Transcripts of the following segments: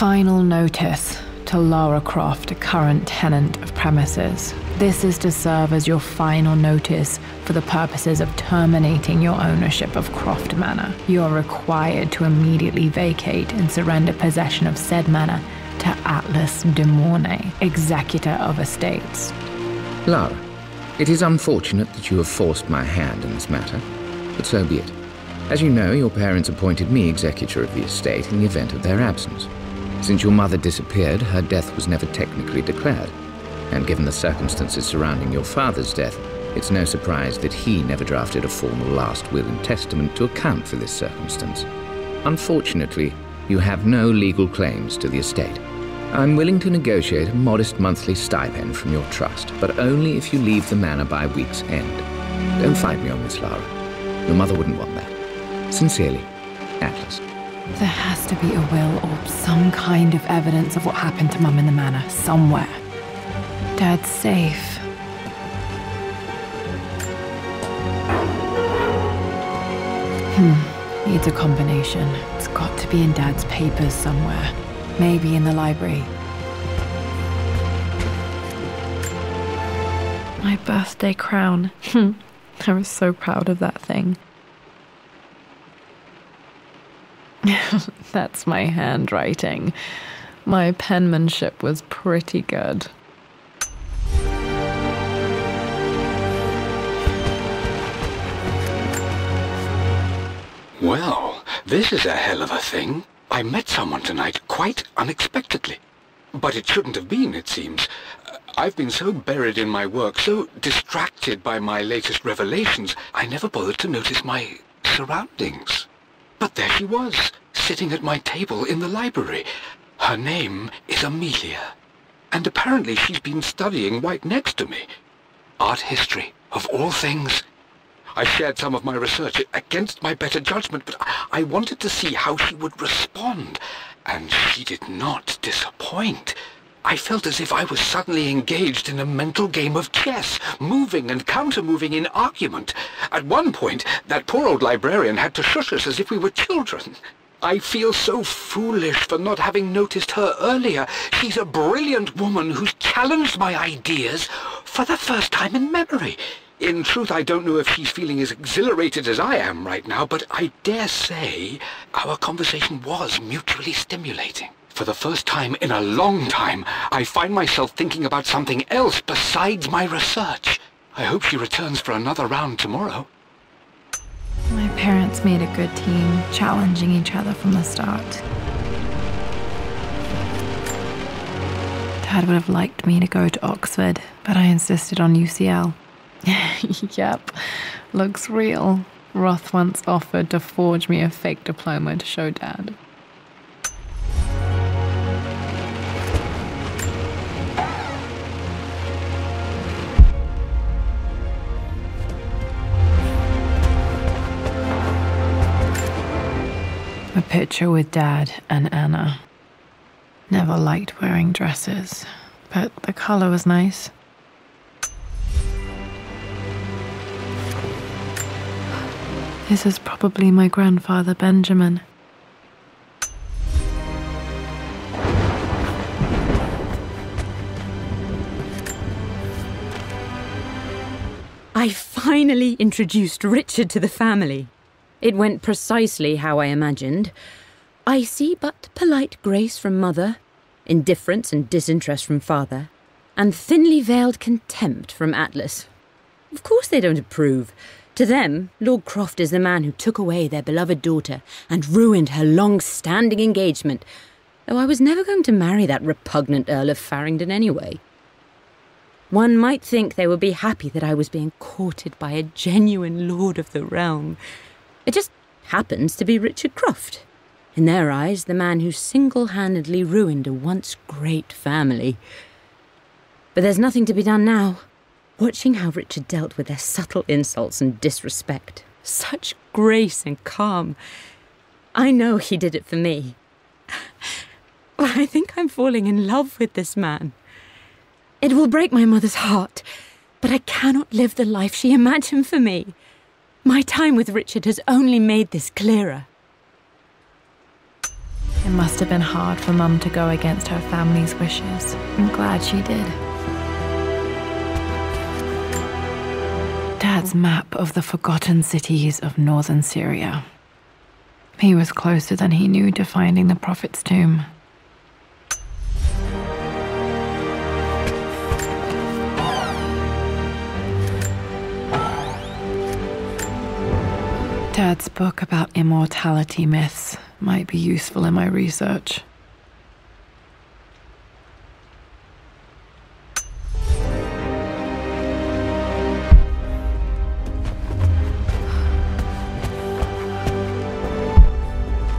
Final notice to Lara Croft, current tenant of premises. This is to serve as your final notice for the purposes of terminating your ownership of Croft Manor. You are required to immediately vacate and surrender possession of said manor to Atlas de Mornay, executor of estates. Lara, it is unfortunate that you have forced my hand in this matter, but so be it. As you know, your parents appointed me executor of the estate in the event of their absence. Since your mother disappeared, her death was never technically declared. And given the circumstances surrounding your father's death, it's no surprise that he never drafted a formal last will and testament to account for this circumstance. Unfortunately, you have no legal claims to the estate. I'm willing to negotiate a modest monthly stipend from your trust, but only if you leave the manor by week's end. Don't fight me on this, Lara. Your mother wouldn't want that. Sincerely, Atlas. There has to be a will or some kind of evidence of what happened to Mum in the manor, somewhere. Dad's safe. Needs a combination. It's got to be in Dad's papers somewhere. Maybe in the library. My birthday crown. I was so proud of that thing. That's my handwriting. My penmanship was pretty good. Well, this is a hell of a thing. I met someone tonight quite unexpectedly. But it shouldn't have been, it seems. I've been so buried in my work, so distracted by my latest revelations, I never bothered to notice my surroundings. But there she was, sitting at my table in the library. Her name is Amelia. And apparently she's been studying right next to me. Art history, of all things. I shared some of my research against my better judgment, but I wanted to see how she would respond. And she did not disappoint. I felt as if I was suddenly engaged in a mental game of chess, moving and counter-moving in argument. At one point, that poor old librarian had to shush us as if we were children. I feel so foolish for not having noticed her earlier. She's a brilliant woman who's challenged my ideas for the first time in memory. In truth, I don't know if she's feeling as exhilarated as I am right now, but I dare say our conversation was mutually stimulating. For the first time in a long time, I find myself thinking about something else besides my research. I hope she returns for another round tomorrow. My parents made a good team, challenging each other from the start. Dad would have liked me to go to Oxford, but I insisted on UCL. Yep, looks real. Roth once offered to forge me a fake diploma to show Dad. A picture with Dad and Anna. Never liked wearing dresses, but the color was nice. This is probably my grandfather, Benjamin. I finally introduced Richard to the family. It went precisely how I imagined. Icy but polite grace from mother, indifference and disinterest from father, and thinly veiled contempt from Atlas. Of course they don't approve. To them, Lord Croft is the man who took away their beloved daughter and ruined her long-standing engagement, though I was never going to marry that repugnant Earl of Farringdon anyway. One might think they would be happy that I was being courted by a genuine lord of the realm. It just happens to be Richard Croft. In their eyes, the man who single-handedly ruined a once great family. But there's nothing to be done now. Watching how Richard dealt with their subtle insults and disrespect. Such grace and calm. I know he did it for me. I think I'm falling in love with this man. It will break my mother's heart, but I cannot live the life she imagined for me. My time with Richard has only made this clearer. It must have been hard for Mum to go against her family's wishes. I'm glad she did. Dad's map of the forgotten cities of northern Syria. He was closer than he knew to finding the Prophet's tomb. Dad's book about immortality myths might be useful in my research.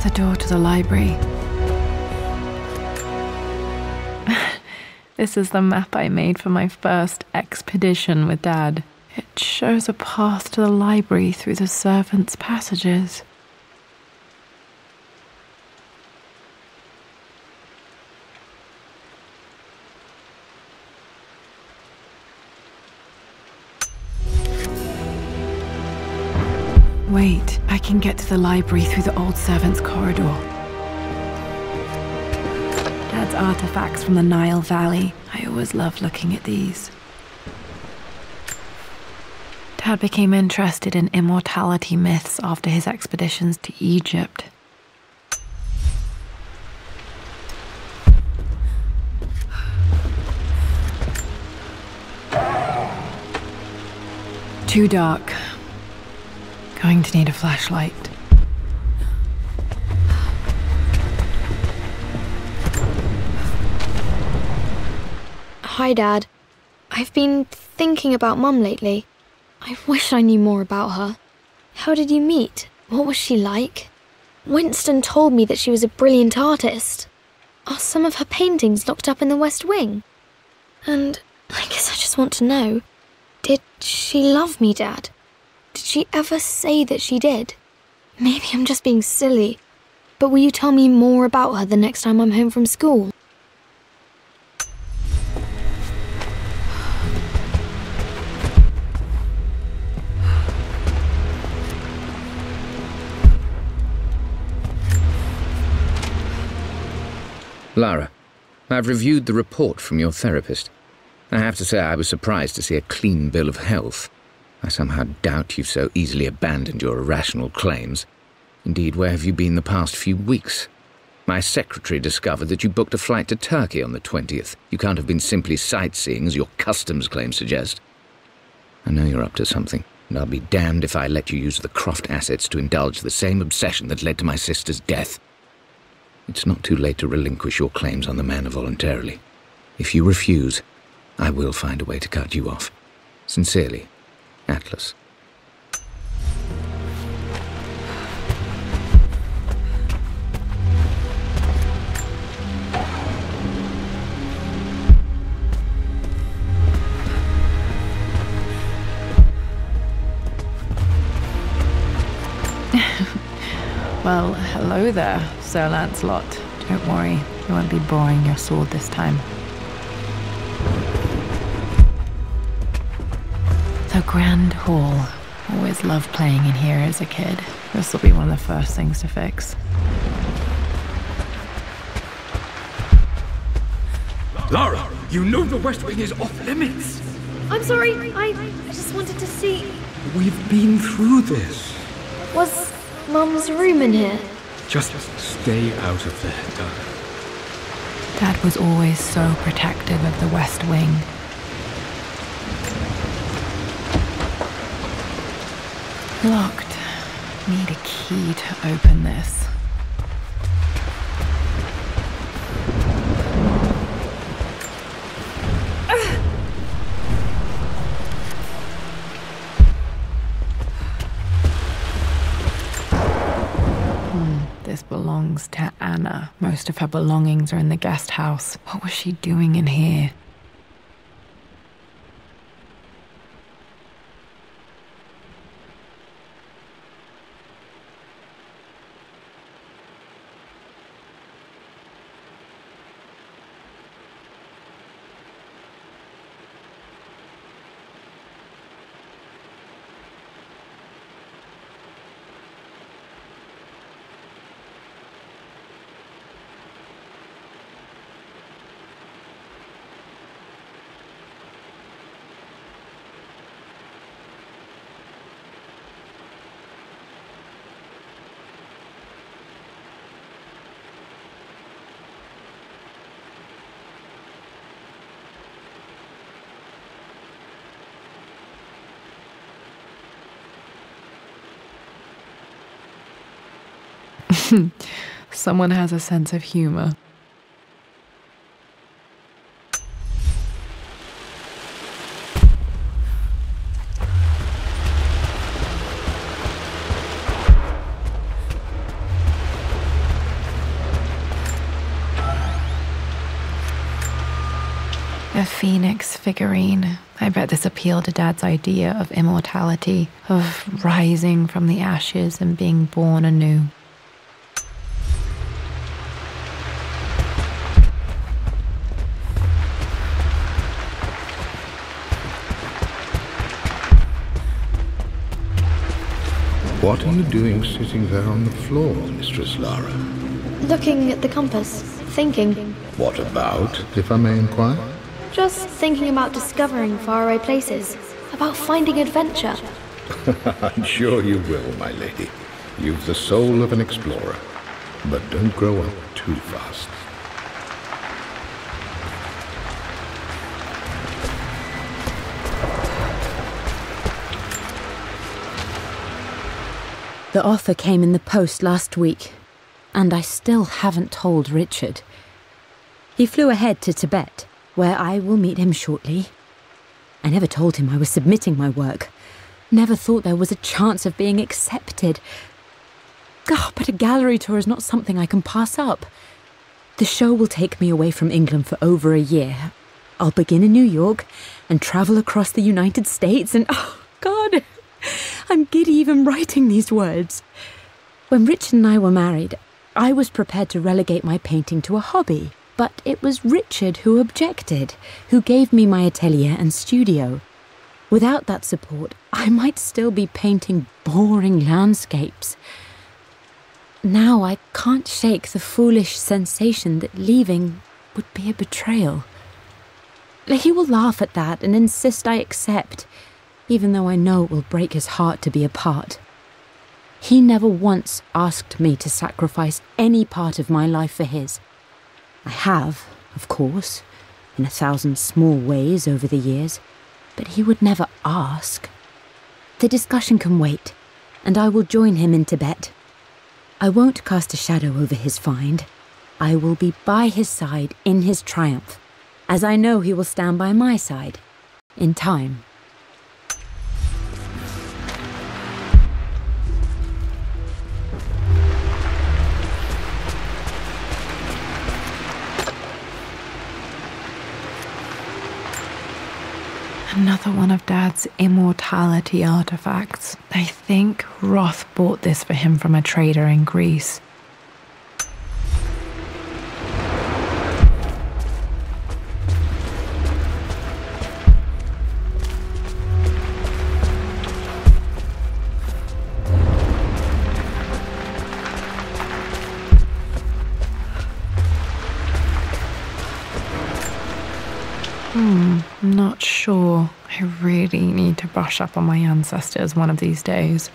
The door to the library. This is the map I made for my first expedition with Dad. It shows a path to the library through the servants' passages. Wait, I can get to the library through the old servants' corridor. Dad's artifacts from the Nile Valley. I always loved looking at these. Dad became interested in immortality myths after his expeditions to Egypt. Too dark. Going to need a flashlight. Hi, Dad. I've been thinking about Mum lately. I wish I knew more about her. How did you meet? What was she like? Winston told me that she was a brilliant artist. Are some of her paintings locked up in the West Wing? And I guess I just want to know, did she love me, Dad? Did she ever say that she did? Maybe I'm just being silly, but will you tell me more about her the next time I'm home from school? Lara, I've reviewed the report from your therapist. I have to say I was surprised to see a clean bill of health. I somehow doubt you've so easily abandoned your irrational claims. Indeed, where have you been the past few weeks? My secretary discovered that you booked a flight to Turkey on the 20th. You can't have been simply sightseeing, as your customs claims suggest. I know you're up to something, and I'll be damned if I let you use the Croft assets to indulge the same obsession that led to my sister's death. It's not too late to relinquish your claims on the manor voluntarily. If you refuse, I will find a way to cut you off. Sincerely, Atlas. Well, hello there, Sir Lancelot. Don't worry, you won't be boring your sword this time. The Grand Hall. Always loved playing in here as a kid. This will be one of the first things to fix. Lara, you know the West Wing is off limits. I'm sorry, I just wanted to see... We've been through this. Was Mum's room in here? Just stay out of there, darling. Dad was always so protective of the West Wing. Locked. Need a key to open this. This belongs to Anna. Most of her belongings are in the guest house. What was she doing in here? Someone has a sense of humor. A phoenix figurine. I bet this appealed to Dad's idea of immortality, of rising from the ashes and being born anew. What are you doing sitting there on the floor, Mistress Lara? Looking at the compass, thinking. What about, if I may inquire? Just thinking about discovering faraway places, about finding adventure. I'm sure you will, my lady. You've the soul of an explorer. But don't grow up too fast. The offer came in the post last week, and I still haven't told Richard. He flew ahead to Tibet, where I will meet him shortly. I never told him I was submitting my work. Never thought there was a chance of being accepted. But a gallery tour is not something I can pass up. The show will take me away from England for over a year. I'll begin in New York and travel across the United States and, oh God, I'm giddy even writing these words. When Richard and I were married, I was prepared to relegate my painting to a hobby. But it was Richard who objected, who gave me my atelier and studio. Without that support, I might still be painting boring landscapes. Now I can't shake the foolish sensation that leaving would be a betrayal. He will laugh at that and insist I accept, even though I know it will break his heart to be apart. He never once asked me to sacrifice any part of my life for his. I have, of course, in 1,000 small ways over the years, but he would never ask. The discussion can wait, and I will join him in Tibet. I won't cast a shadow over his find. I will be by his side in his triumph, as I know he will stand by my side, in time. Another one of Dad's immortality artifacts. I think Roth bought this for him from a trader in Greece. I'm not sure. I really need to brush up on my ancestors one of these days.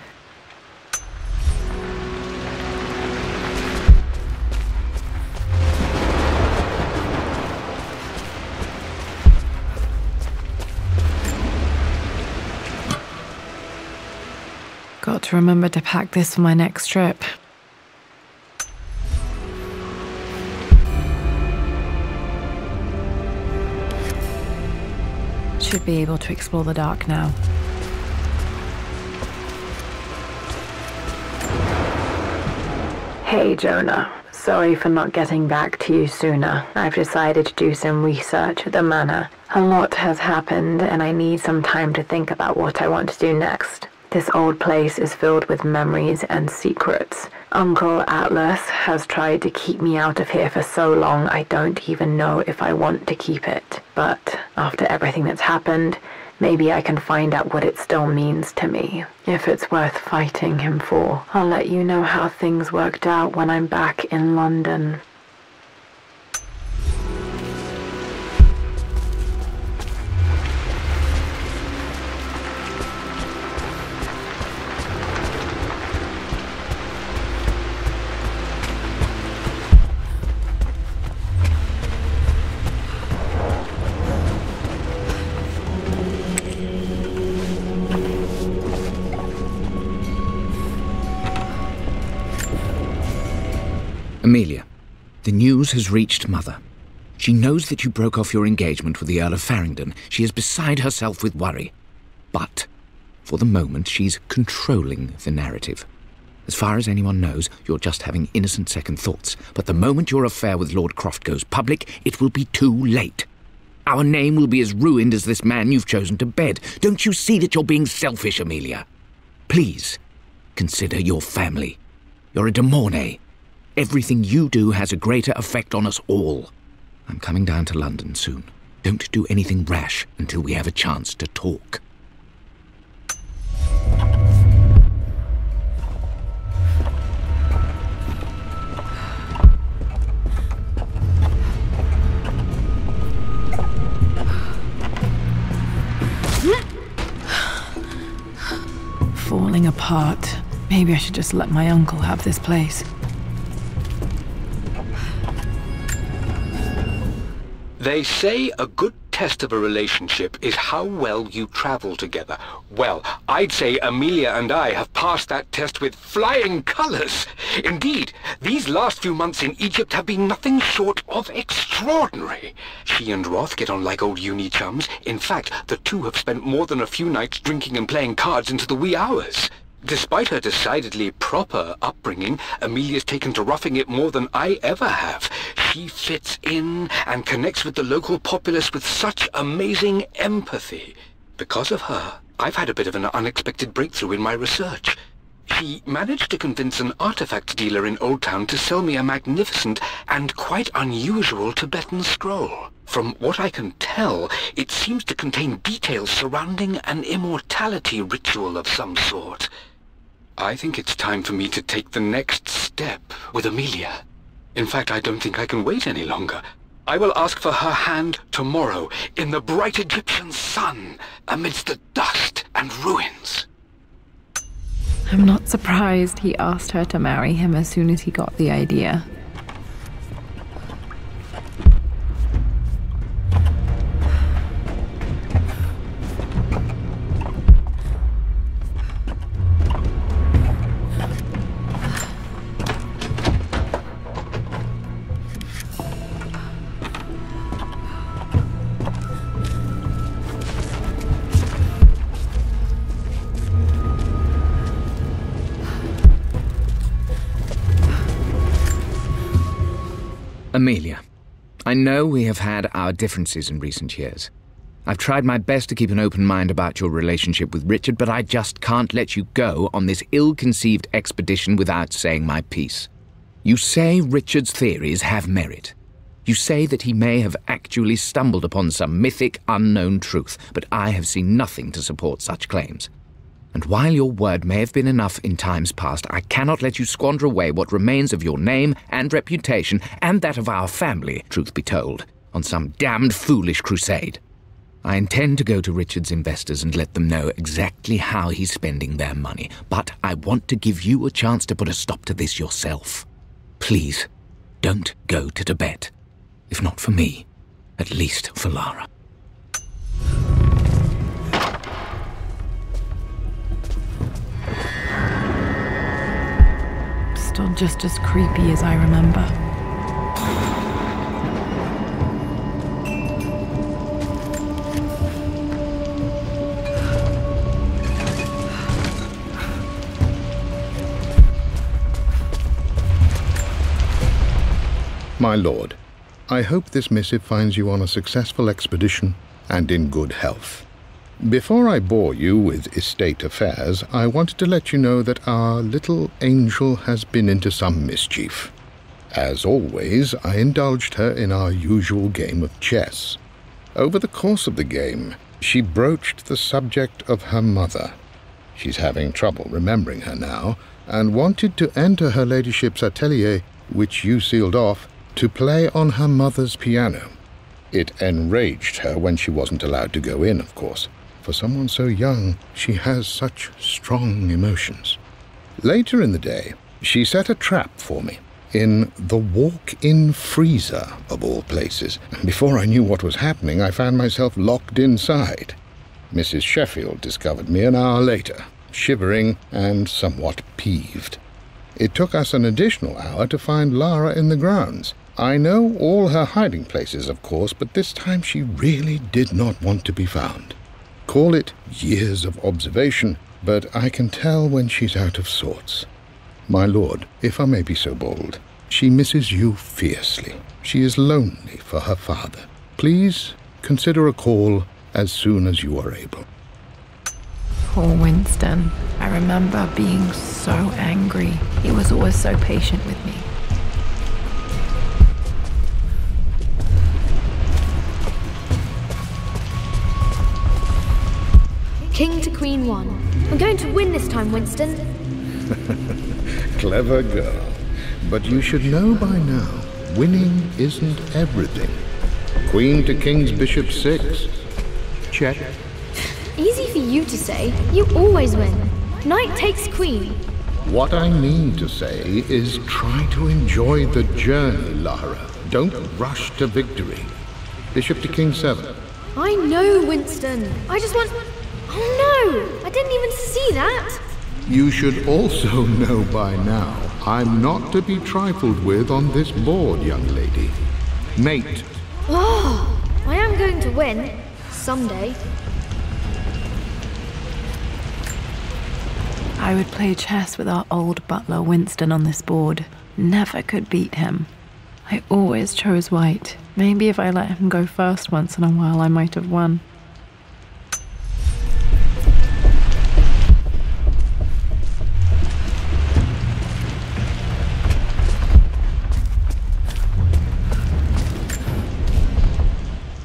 Got to remember to pack this for my next trip. Should be able to explore the dark now. Hey Jonah, sorry for not getting back to you sooner. I've decided to do some research at the manor. A lot has happened and I need some time to think about what I want to do next. This old place is filled with memories and secrets. Uncle Atlas has tried to keep me out of here for so long I don't even know if I want to keep it. But after everything that's happened, maybe I can find out what it still means to me. If it's worth fighting him for, I'll let you know how things worked out when I'm back in London. Amelia, the news has reached Mother. She knows that you broke off your engagement with the Earl of Farringdon. She is beside herself with worry. But, for the moment, she's controlling the narrative. As far as anyone knows, you're just having innocent second thoughts. But the moment your affair with Lord Croft goes public, it will be too late. Our name will be as ruined as this man you've chosen to bed. Don't you see that you're being selfish, Amelia? Please, consider your family. You're a de Mornay. Everything you do has a greater effect on us all. I'm coming down to London soon. Don't do anything rash until we have a chance to talk. Falling apart. Maybe I should just let my uncle have this place. They say a good test of a relationship is how well you travel together. Well, I'd say Amelia and I have passed that test with flying colours. Indeed, these last few months in Egypt have been nothing short of extraordinary. She and Roth get on like old uni chums. In fact, the two have spent more than a few nights drinking and playing cards into the wee hours. Despite her decidedly proper upbringing, Amelia's taken to roughing it more than I ever have. She fits in and connects with the local populace with such amazing empathy. Because of her, I've had a bit of an unexpected breakthrough in my research. She managed to convince an artifact dealer in Old Town to sell me a magnificent and quite unusual Tibetan scroll. From what I can tell, it seems to contain details surrounding an immortality ritual of some sort. I think it's time for me to take the next step with Amelia. In fact, I don't think I can wait any longer. I will ask for her hand tomorrow in the bright Egyptian sun amidst the dust and ruins. I'm not surprised he asked her to marry him as soon as he got the idea. Amelia, I know we have had our differences in recent years. I've tried my best to keep an open mind about your relationship with Richard, but I just can't let you go on this ill-conceived expedition without saying my piece. You say Richard's theories have merit. You say that he may have actually stumbled upon some mythic, unknown truth, but I have seen nothing to support such claims. And while your word may have been enough in times past, I cannot let you squander away what remains of your name and reputation, and that of our family, truth be told, on some damned foolish crusade. I intend to go to Richard's investors and let them know exactly how he's spending their money, but I want to give you a chance to put a stop to this yourself. Please, don't go to Tibet. If not for me, at least for Lara. Still just as creepy as I remember. My lord, I hope this missive finds you on a successful expedition and in good health. Before I bore you with estate affairs, I wanted to let you know that our little angel has been into some mischief. As always, I indulged her in our usual game of chess. Over the course of the game, she broached the subject of her mother. She's having trouble remembering her now, and wanted to enter her ladyship's atelier, which you sealed off, to play on her mother's piano. It enraged her when she wasn't allowed to go in, of course. For someone so young, she has such strong emotions. Later in the day, she set a trap for me in the walk-in freezer, of all places. Before I knew what was happening, I found myself locked inside. Mrs. Sheffield discovered me an hour later, shivering and somewhat peeved. It took us an additional hour to find Lara in the grounds. I know all her hiding places, of course, but this time she really did not want to be found. Call it years of observation, but I can tell when she's out of sorts. My lord, if I may be so bold, she misses you fiercely. She is lonely for her father. Please consider a call as soon as you are able. Poor Winston. I remember being so angry. He was always so patient with me. King to Queen 1. I'm going to win this time, Winston. Clever girl. But you should know by now, winning isn't everything. Queen to King's Bishop 6. Check. Easy for you to say. You always win. Knight takes queen. What I mean to say is try to enjoy the journey, Lara. Don't rush to victory. Bishop to King 7. I know, Winston. I just want... Oh no! I didn't even see that! You should also know by now, I'm not to be trifled with on this board, young lady. Mate. Oh, I am going to win. Someday. I would play chess with our old butler Winston on this board. Never could beat him. I always chose white. Maybe if I let him go first once in a while, I might have won.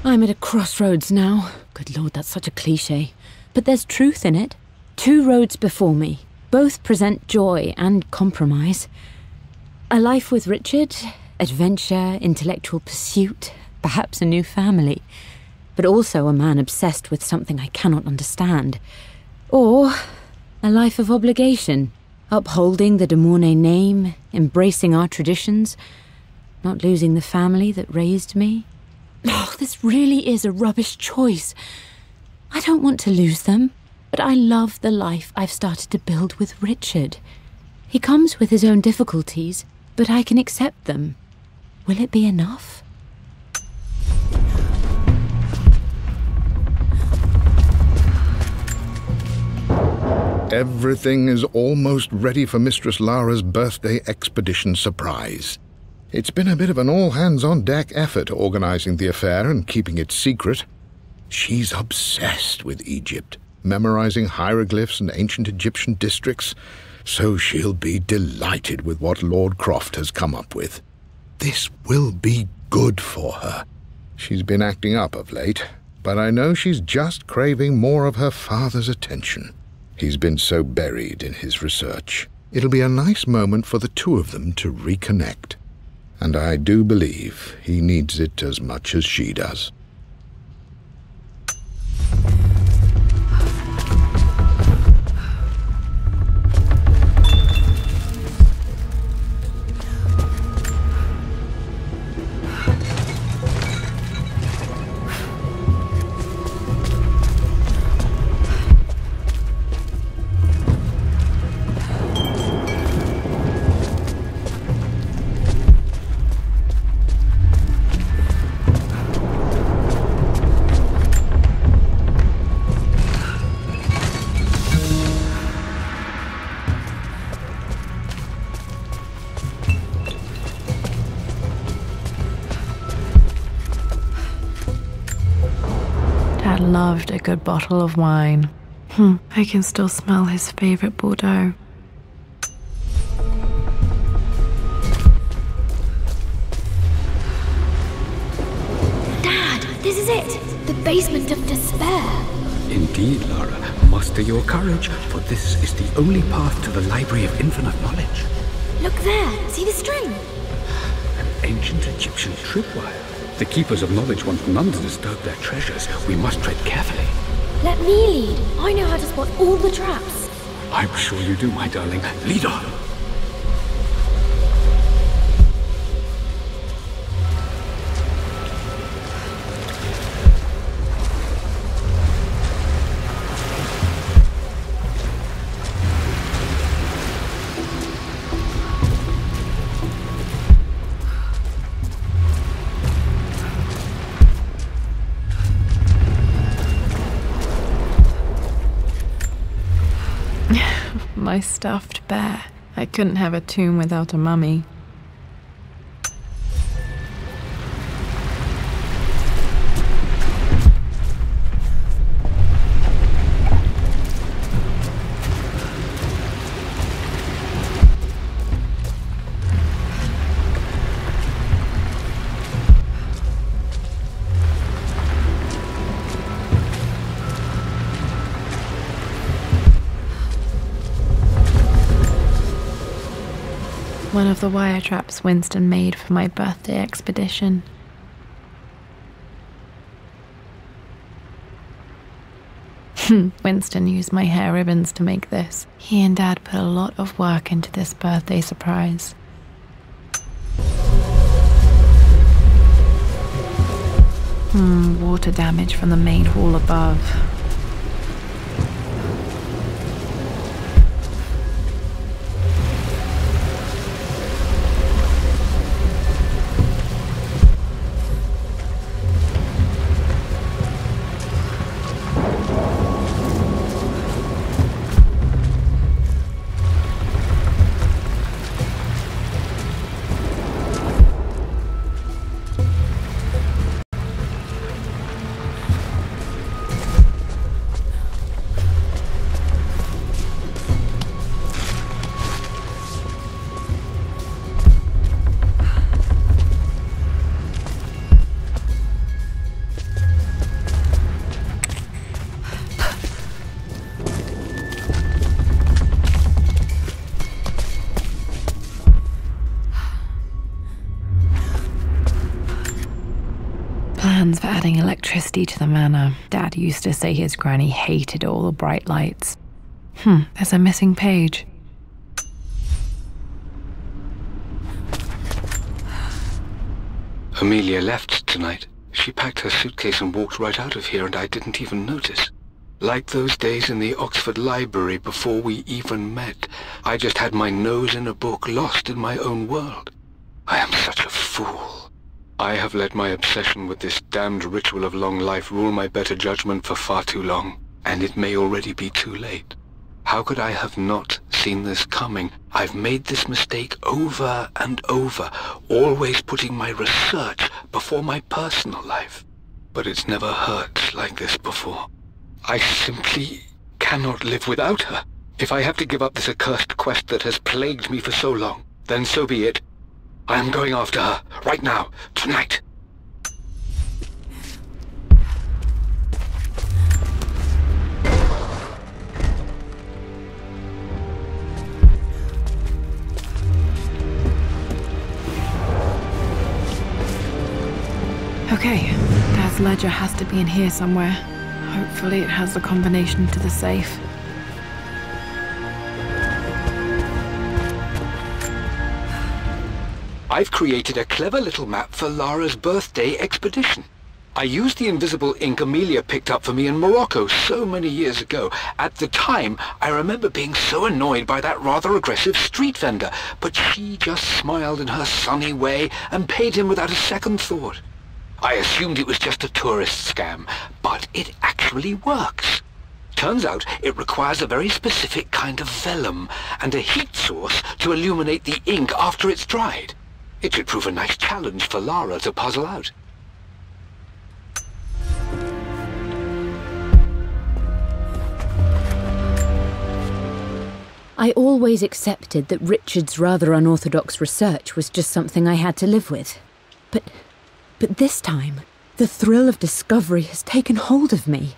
I'm at a crossroads now. Good Lord, that's such a cliché. But there's truth in it. 2 roads before me. Both present joy and compromise. A life with Richard, adventure, intellectual pursuit, perhaps a new family. But also a man obsessed with something I cannot understand. Or a life of obligation, upholding the de Mornay name, embracing our traditions, not losing the family that raised me. Oh, this really is a rubbish choice. I don't want to lose them, but I love the life I've started to build with Richard. He comes with his own difficulties, but I can accept them. Will it be enough? Everything is almost ready for Mistress Lara's birthday expedition surprise. It's been a bit of an all-hands-on-deck effort organizing the affair and keeping it secret. She's obsessed with Egypt, memorizing hieroglyphs and ancient Egyptian districts, so she'll be delighted with what Lord Croft has come up with. This will be good for her. She's been acting up of late, but I know she's just craving more of her father's attention. He's been so buried in his research. It'll be a nice moment for the 2 of them to reconnect. And I do believe he needs it as much as she does. Dad loved a good bottle of wine. I can still smell his favorite Bordeaux. Dad, this is it! The basement of despair. Indeed, Lara. Muster your courage, for this is the only path to the Library of Infinite Knowledge. Look there, see the string? An ancient Egyptian tripwire. The Keepers of Knowledge want none to disturb their treasures. We must tread carefully. Let me lead. I know how to spot all the traps. I'm sure you do, my darling. Lead on. my stuffed bear. I couldn't have a tomb without a mummy. One of the wire traps Winston made for my birthday expedition. Winston used my hair ribbons to make this. He and Dad put a lot of work into this birthday surprise. Water damage from the main hall above. Plans for adding electricity to the manor. Dad used to say his granny hated all the bright lights. There's a missing page. Amelia left tonight. She packed her suitcase and walked right out of here, and I didn't even notice. Like those days in the Oxford Library before we even met. I just had my nose in a book, lost in my own world. I am such a fool. I have let my obsession with this damned ritual of long life rule my better judgment for far too long, and it may already be too late. How could I have not seen this coming? I've made this mistake over and over, always putting my research before my personal life. But it's never hurt like this before. I simply cannot live without her. If I have to give up this accursed quest that has plagued me for so long, then so be it. I am going after her, right now, tonight. Okay, Dad's ledger has to be in here somewhere. Hopefully it has the combination to the safe. I've created a clever little map for Lara's birthday expedition. I used the invisible ink Amelia picked up for me in Morocco so many years ago. At the time, I remember being so annoyed by that rather aggressive street vendor, but she just smiled in her sunny way and paid him without a second thought. I assumed it was just a tourist scam, but it actually works. Turns out it requires a very specific kind of vellum and a heat source to illuminate the ink after it's dried. It should prove a nice challenge for Lara to puzzle out. I always accepted that Richard's rather unorthodox research was just something I had to live with. But this time, the thrill of discovery has taken hold of me.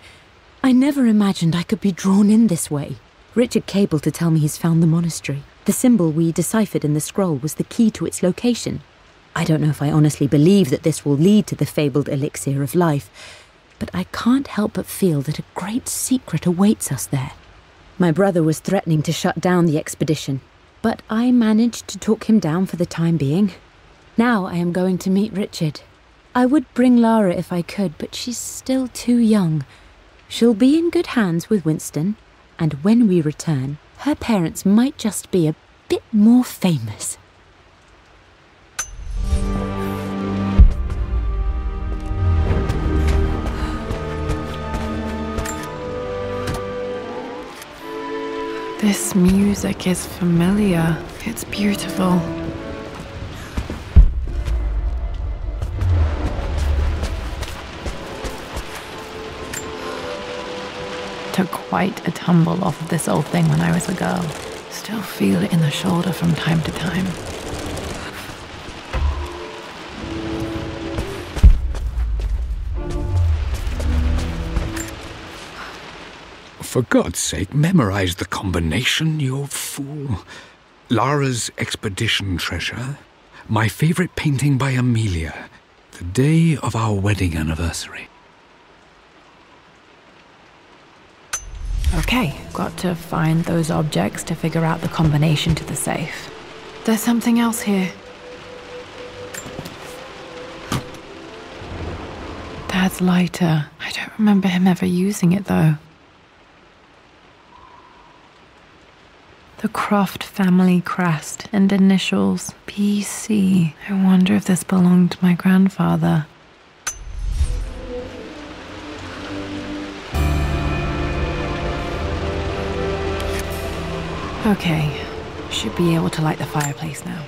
I never imagined I could be drawn in this way. Richard cabled to tell me he's found the monastery. The symbol we deciphered in the scroll was the key to its location. I don't know if I honestly believe that this will lead to the fabled elixir of life, but I can't help but feel that a great secret awaits us there. My brother was threatening to shut down the expedition, but I managed to talk him down for the time being. Now I am going to meet Richard. I would bring Lara if I could, but she's still too young. She'll be in good hands with Winston, and when we return, her parents might just be a bit more famous. This music is familiar. It's beautiful. Took quite a tumble off of this old thing when I was a girl. Still feel it in the shoulder from time to time. For God's sake, memorize the combination, you fool. Lara's expedition treasure, my favorite painting by Amelia, the day of our wedding anniversary. Okay, got to find those objects to figure out the combination to the safe. There's something else here. Dad's lighter. I don't remember him ever using it, though. The Croft family crest and initials, PC. I wonder if this belonged to my grandfather. Okay, should be able to light the fireplace now.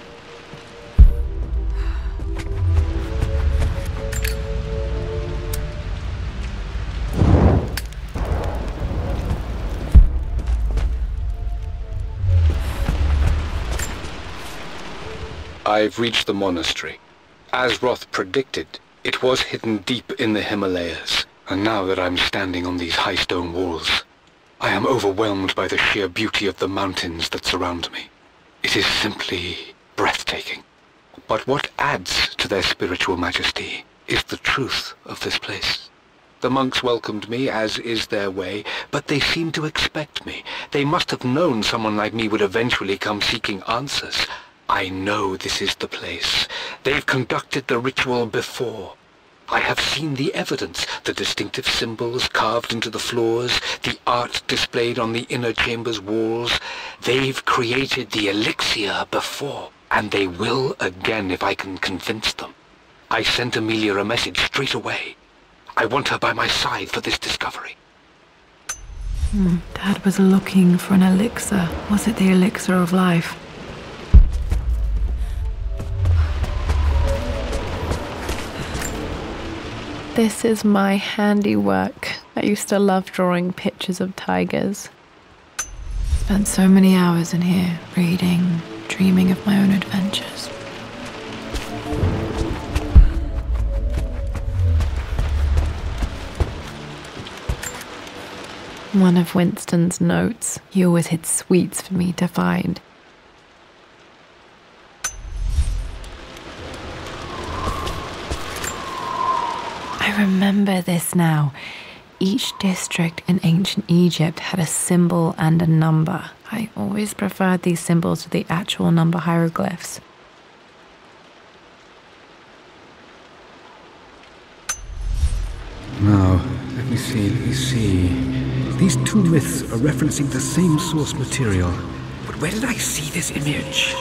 I've reached the monastery. As Roth predicted, it was hidden deep in the Himalayas, and now that I'm standing on these high stone walls, I am overwhelmed by the sheer beauty of the mountains that surround me. It is simply breathtaking. But what adds to their spiritual majesty is the truth of this place. The monks welcomed me, as is their way, but they seemed to expect me. They must have known someone like me would eventually come seeking answers. I know this is the place. They've conducted the ritual before. I have seen the evidence, the distinctive symbols carved into the floors, the art displayed on the inner chamber's walls. They've created the elixir before, and they will again if I can convince them. I sent Amelia a message straight away. I want her by my side for this discovery. Dad was looking for an elixir. Was it the elixir of life? This is my handiwork. I used to love drawing pictures of tigers. Spent so many hours in here, reading, dreaming of my own adventures. One of Winston's notes. He always hid sweets for me to find. I remember this now. Each district in ancient Egypt had a symbol and a number. I always preferred these symbols to the actual number hieroglyphs. Now, let me see. These two myths are referencing the same source material. But where did I see this image?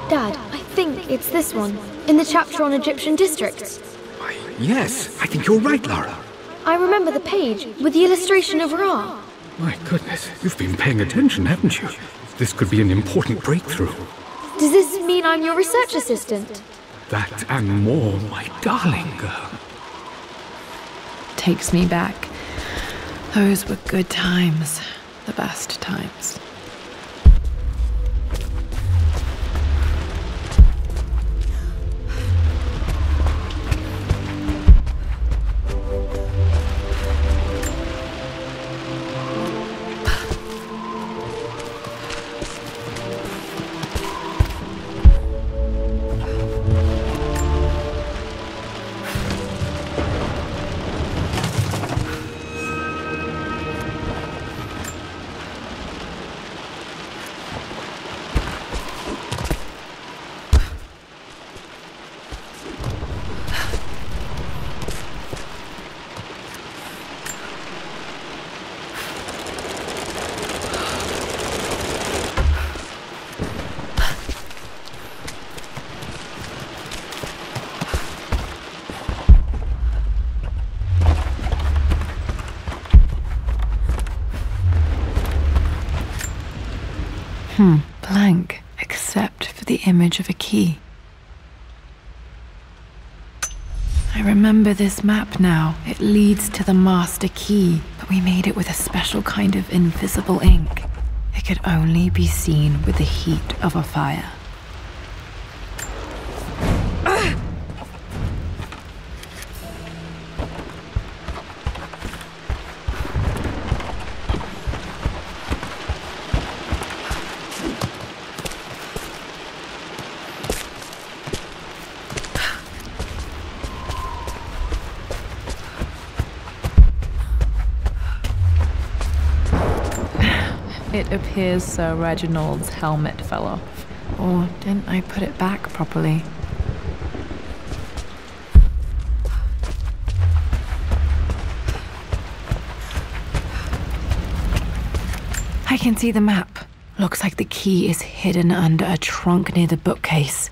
Dad, I think it's this one, in the chapter on Egyptian districts. Why, yes, I think you're right, Lara. I remember the page with the illustration of Ra. My goodness, you've been paying attention, haven't you? This could be an important breakthrough. Does this mean I'm your research assistant? That and more, my darling girl. Takes me back. Those were good times. The best times. Blank, except for the image of a key. I remember this map now. It leads to the master key, but we made it with a special kind of invisible ink. It could only be seen with the heat of a fire. It appears Sir Reginald's helmet fell off. Or didn't I put it back properly? I can see the map. Looks like the key is hidden under a trunk near the bookcase.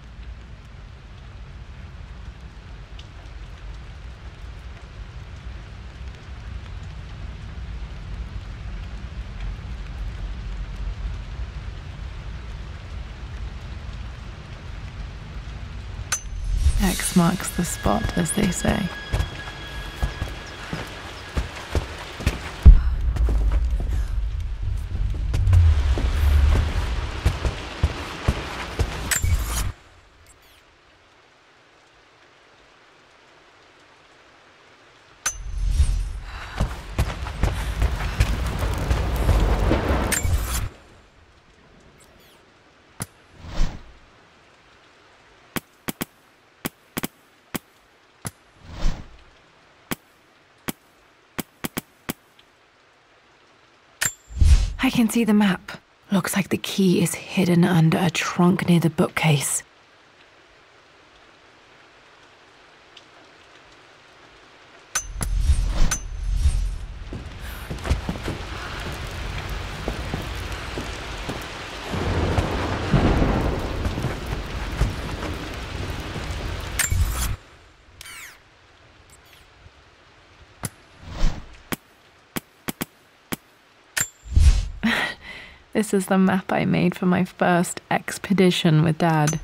X marks the spot, as they say. I can see the map. Looks like the key is hidden under a trunk near the bookcase. This is the map I made for my first expedition with Dad.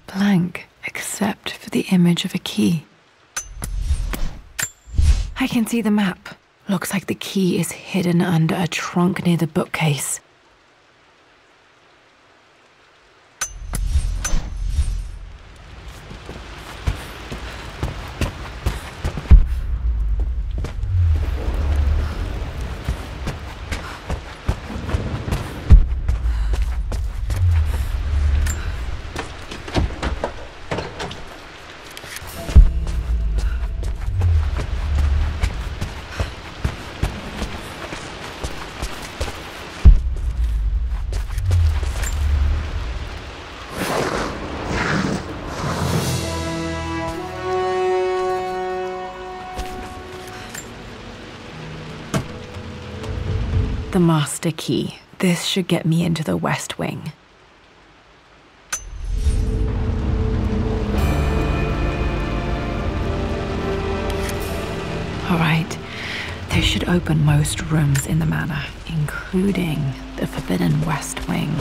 Blank, except for the image of a key. I can see the map. Looks like the key is hidden under a trunk near the bookcase. The master key. This should get me into the West Wing. Alright, this should open most rooms in the manor, including the forbidden West Wing.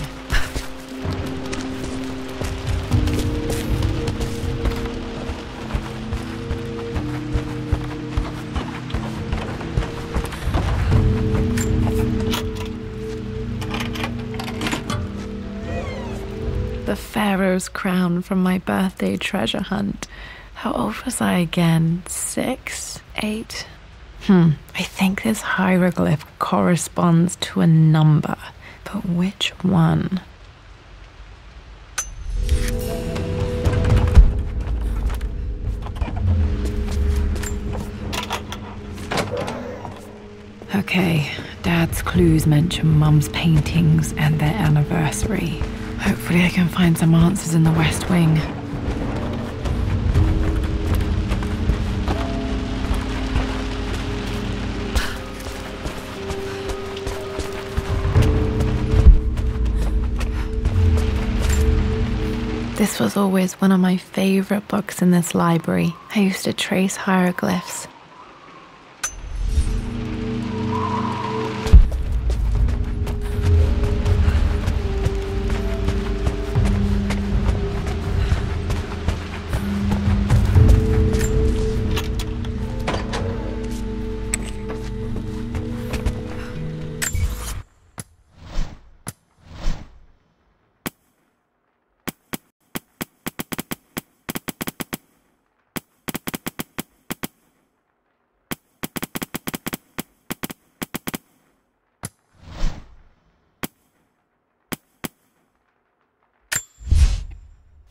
The Pharaoh's crown from my birthday treasure hunt. How old was I again? 6? 8? I think this hieroglyph corresponds to a number, but which one? Okay, Dad's clues mention Mum's paintings and their anniversary. Hopefully I can find some answers in the West Wing. This was always one of my favorite books in this library. I used to trace hieroglyphs.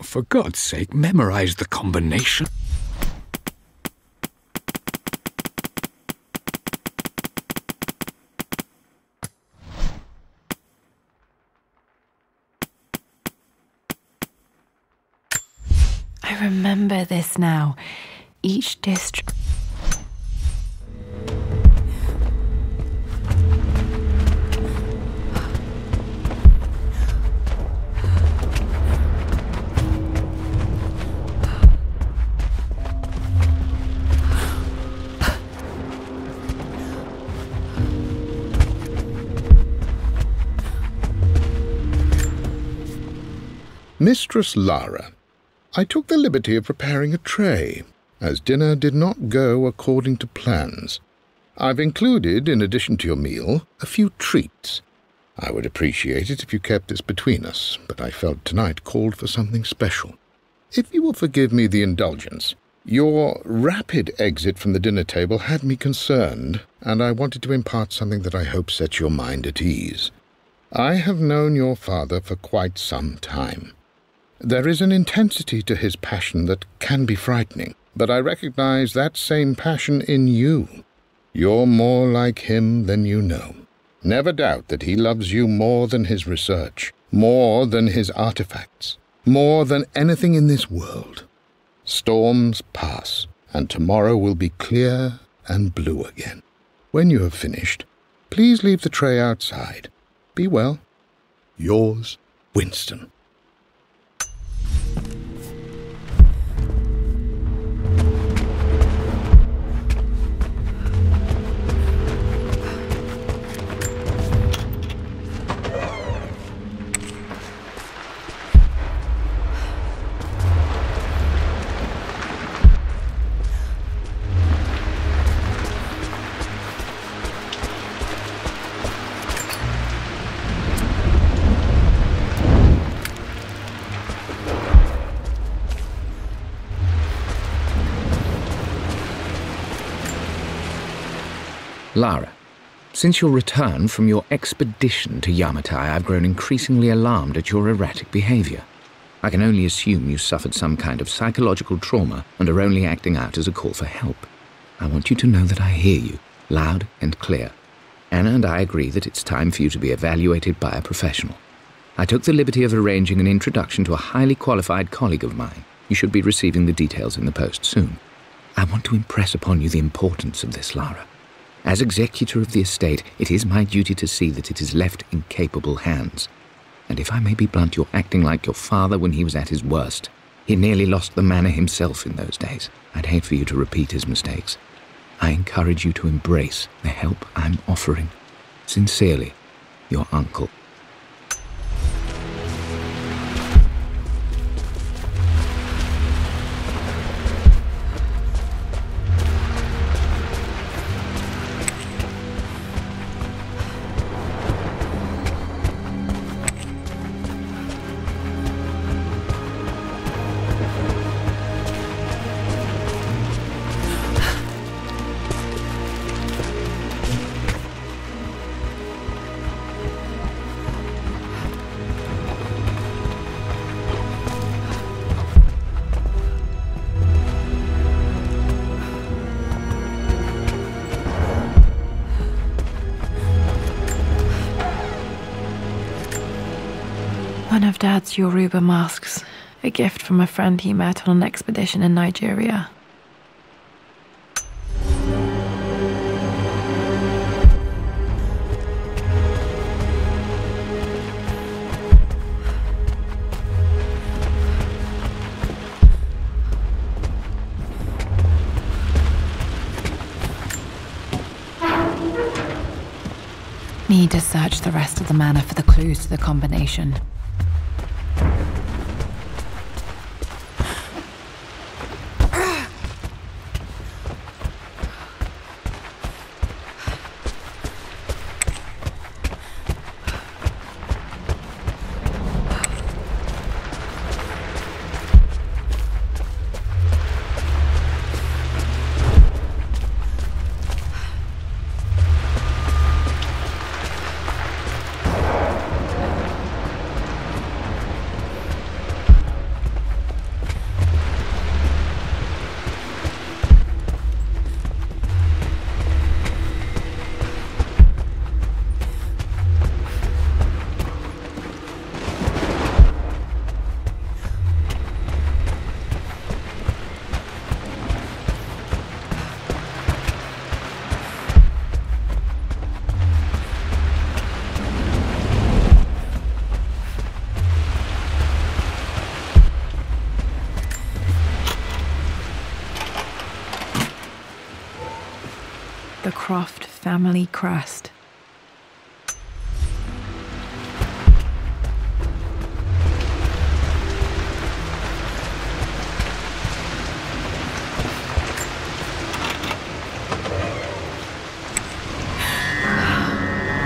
for God's sake, memorize the combination. I remember this now. Each district... Mistress Lara, I took the liberty of preparing a tray, as dinner did not go according to plans. I've included, in addition to your meal, a few treats. I would appreciate it if you kept this between us, but I felt tonight called for something special. If you will forgive me the indulgence, your rapid exit from the dinner table had me concerned, and I wanted to impart something that I hope sets your mind at ease. I have known your father for quite some time. There is an intensity to his passion that can be frightening, but I recognize that same passion in you. You're more like him than you know. Never doubt that he loves you more than his research, more than his artifacts, more than anything in this world. Storms pass, and tomorrow will be clear and blue again. When you have finished, please leave the tray outside. Be well. Yours, Winston. Lara, since your return from your expedition to Yamatai, I've grown increasingly alarmed at your erratic behavior. I can only assume you suffered some kind of psychological trauma and are only acting out as a call for help. I want you to know that I hear you, loud and clear. Anna and I agree that it's time for you to be evaluated by a professional. I took the liberty of arranging an introduction to a highly qualified colleague of mine. You should be receiving the details in the post soon. I want to impress upon you the importance of this, Lara. As executor of the estate, it is my duty to see that it is left in capable hands. And if I may be blunt, you're acting like your father when he was at his worst. He nearly lost the manor himself in those days. I'd hate for you to repeat his mistakes. I encourage you to embrace the help I'm offering. Sincerely, your uncle. One of Dad's Yoruba masks, a gift from a friend he met on an expedition in Nigeria. Need to search the rest of the manor for the clues to the combination. Croft family crest.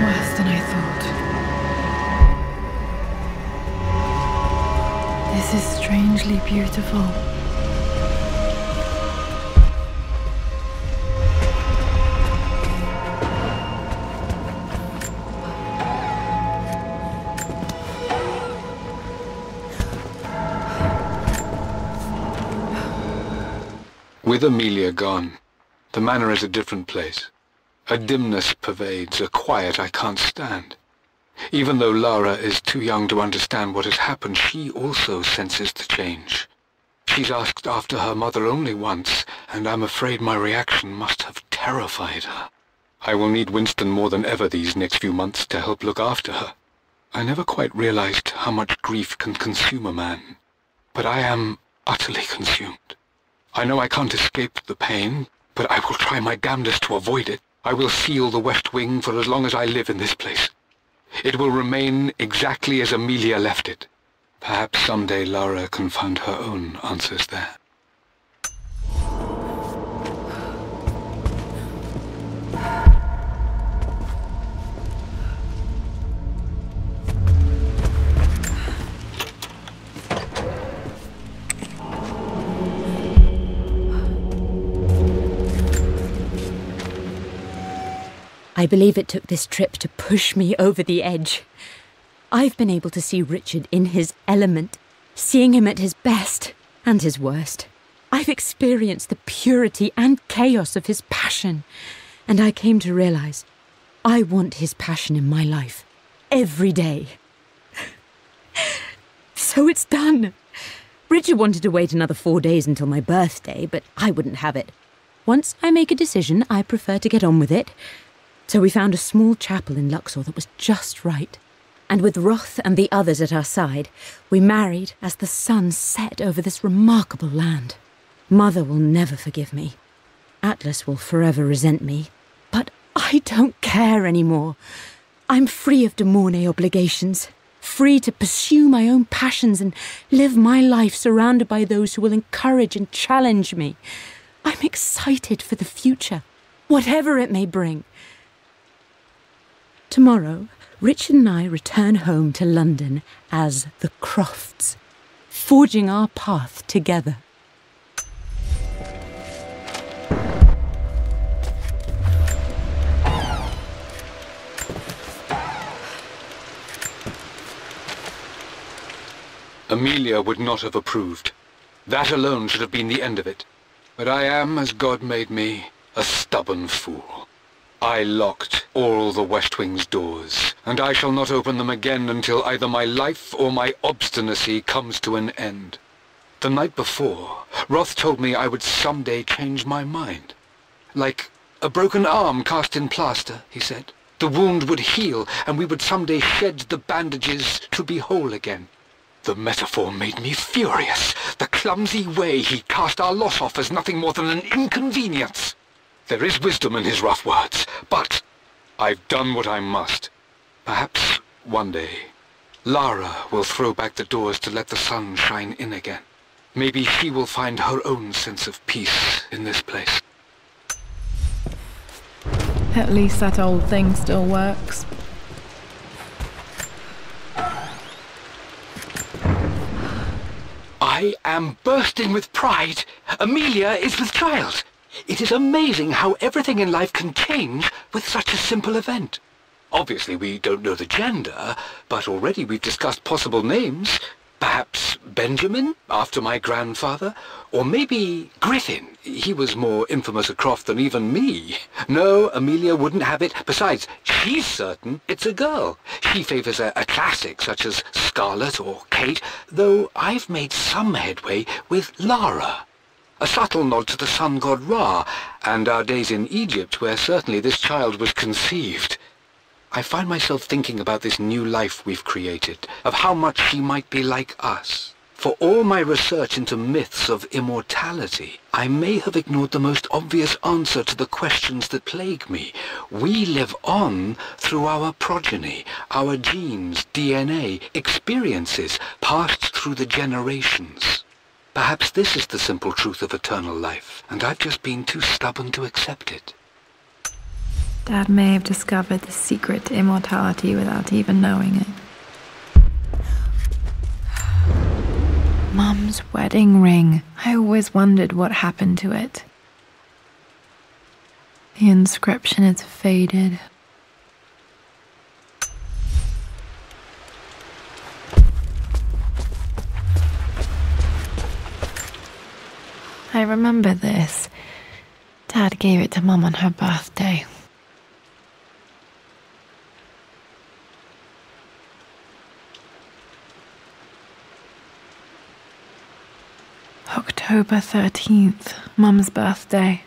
Worse than I thought. This is strangely beautiful. With Amelia gone, the manor is a different place. A dimness pervades, a quiet I can't stand. Even though Lara is too young to understand what has happened, she also senses the change. She's asked after her mother only once, and I'm afraid my reaction must have terrified her. I will need Winston more than ever these next few months to help look after her. I never quite realized how much grief can consume a man, but I am utterly consumed. I know I can't escape the pain, but I will try my damnedest to avoid it. I will seal the West Wing for as long as I live in this place. It will remain exactly as Amelia left it. Perhaps someday Lara can find her own answers there. I believe it took this trip to push me over the edge. I've been able to see Richard in his element, seeing him at his best and his worst. I've experienced the purity and chaos of his passion, and I came to realize I want his passion in my life every day. So it's done. Richard wanted to wait another 4 days until my birthday, but I wouldn't have it. Once I make a decision, I prefer to get on with it. So we found a small chapel in Luxor that was just right. And with Roth and the others at our side, we married as the sun set over this remarkable land. Mother will never forgive me. Atlas will forever resent me. But I don't care anymore. I'm free of de Mornay obligations, free to pursue my own passions and live my life surrounded by those who will encourage and challenge me. I'm excited for the future, whatever it may bring. Tomorrow, Richard and I return home to London as the Crofts, forging our path together. Amelia would not have approved. That alone should have been the end of it. But I am, as God made me, a stubborn fool. I locked all the West Wing's doors, and I shall not open them again until either my life or my obstinacy comes to an end. The night before, Roth told me I would someday change my mind. Like a broken arm cast in plaster, he said. The wound would heal, and we would someday shed the bandages to be whole again. The metaphor made me furious. The clumsy way he cast our loss off as nothing more than an inconvenience. There is wisdom in his rough words, but I've done what I must. Perhaps one day, Lara will throw back the doors to let the sun shine in again. Maybe she will find her own sense of peace in this place. At least that old thing still works. I am bursting with pride. Amelia is with child. It is amazing how everything in life can change with such a simple event. Obviously, we don't know the gender, but already we've discussed possible names. Perhaps Benjamin, after my grandfather, or maybe Griffin. He was more infamous a Croft than even me. No, Amelia wouldn't have it. Besides, she's certain it's a girl. She favours a classic such as Scarlet or Kate, though I've made some headway with Lara. A subtle nod to the sun god Ra, and our days in Egypt, where certainly this child was conceived. I find myself thinking about this new life we've created, of how much she might be like us. For all my research into myths of immortality, I may have ignored the most obvious answer to the questions that plague me. We live on through our progeny, our genes, DNA, experiences passed through the generations. Perhaps this is the simple truth of eternal life, and I've just been too stubborn to accept it. Dad may have discovered the secret to immortality without even knowing it. Mum's wedding ring. I always wondered what happened to it. The inscription is faded. I remember this. Dad gave it to Mum on her birthday. October 13th, Mum's birthday.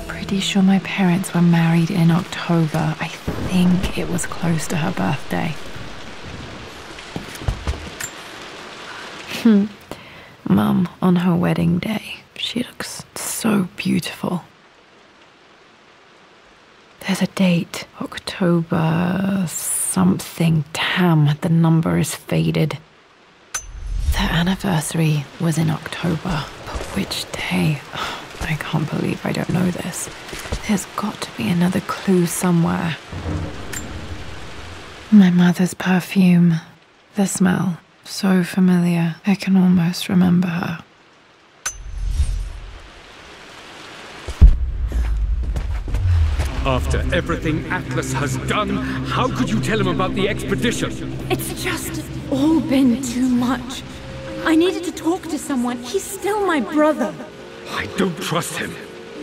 Pretty sure my parents were married in October. I think it was close to her birthday. Mum on her wedding day. She looks so beautiful. There's a date. October something. Damn, the number is faded. Their anniversary was in October, but which day? I can't believe I don't know this. There's got to be another clue somewhere. My mother's perfume. The smell. So familiar. I can almost remember her. After everything Atlas has done, how could you tell him about the expedition? It's just all been too much. I needed to talk to someone. He's still my brother. I don't trust him.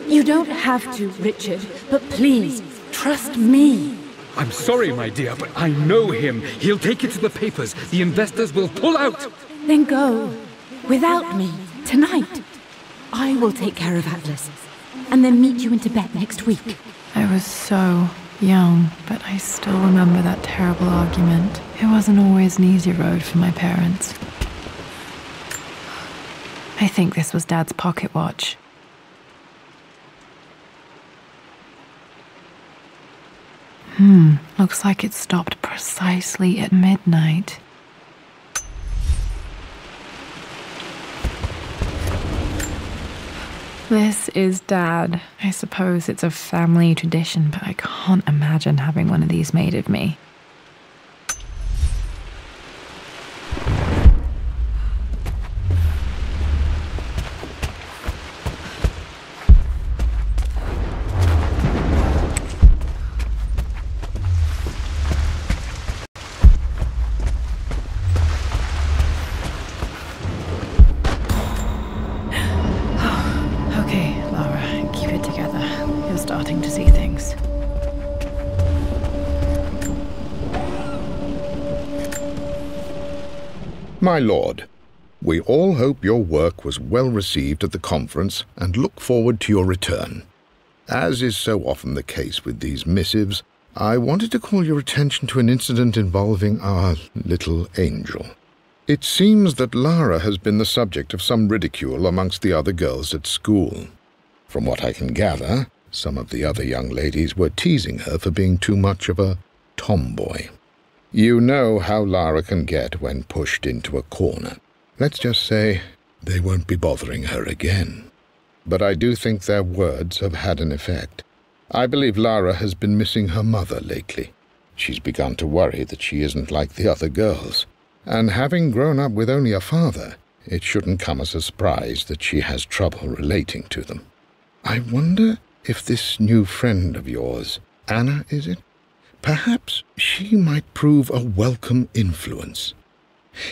You don't have to, Richard, but please, trust me. I'm sorry, my dear, but I know him. He'll take it to the papers. The investors will pull out. Then go. Without me. Tonight. I will take care of Atlas. And then meet you in Tibet next week. I was so young, but I still remember that terrible argument. It wasn't always an easy road for my parents. I think this was Dad's pocket watch. Looks like it stopped precisely at midnight. This is Dad. I suppose it's a family tradition, but I can't imagine having one of these made of me. Starting to see things. My lord, we all hope your work was well received at the conference and look forward to your return. As is so often the case with these missives, I wanted to call your attention to an incident involving our little angel. It seems that Lara has been the subject of some ridicule amongst the other girls at school. From what I can gather, some of the other young ladies were teasing her for being too much of a tomboy. You know how Lara can get when pushed into a corner. Let's just say they won't be bothering her again. But I do think their words have had an effect. I believe Lara has been missing her mother lately. She's begun to worry that she isn't like the other girls. And having grown up with only a father, it shouldn't come as a surprise that she has trouble relating to them. I wonder if this new friend of yours, Anna, is it? Perhaps she might prove a welcome influence.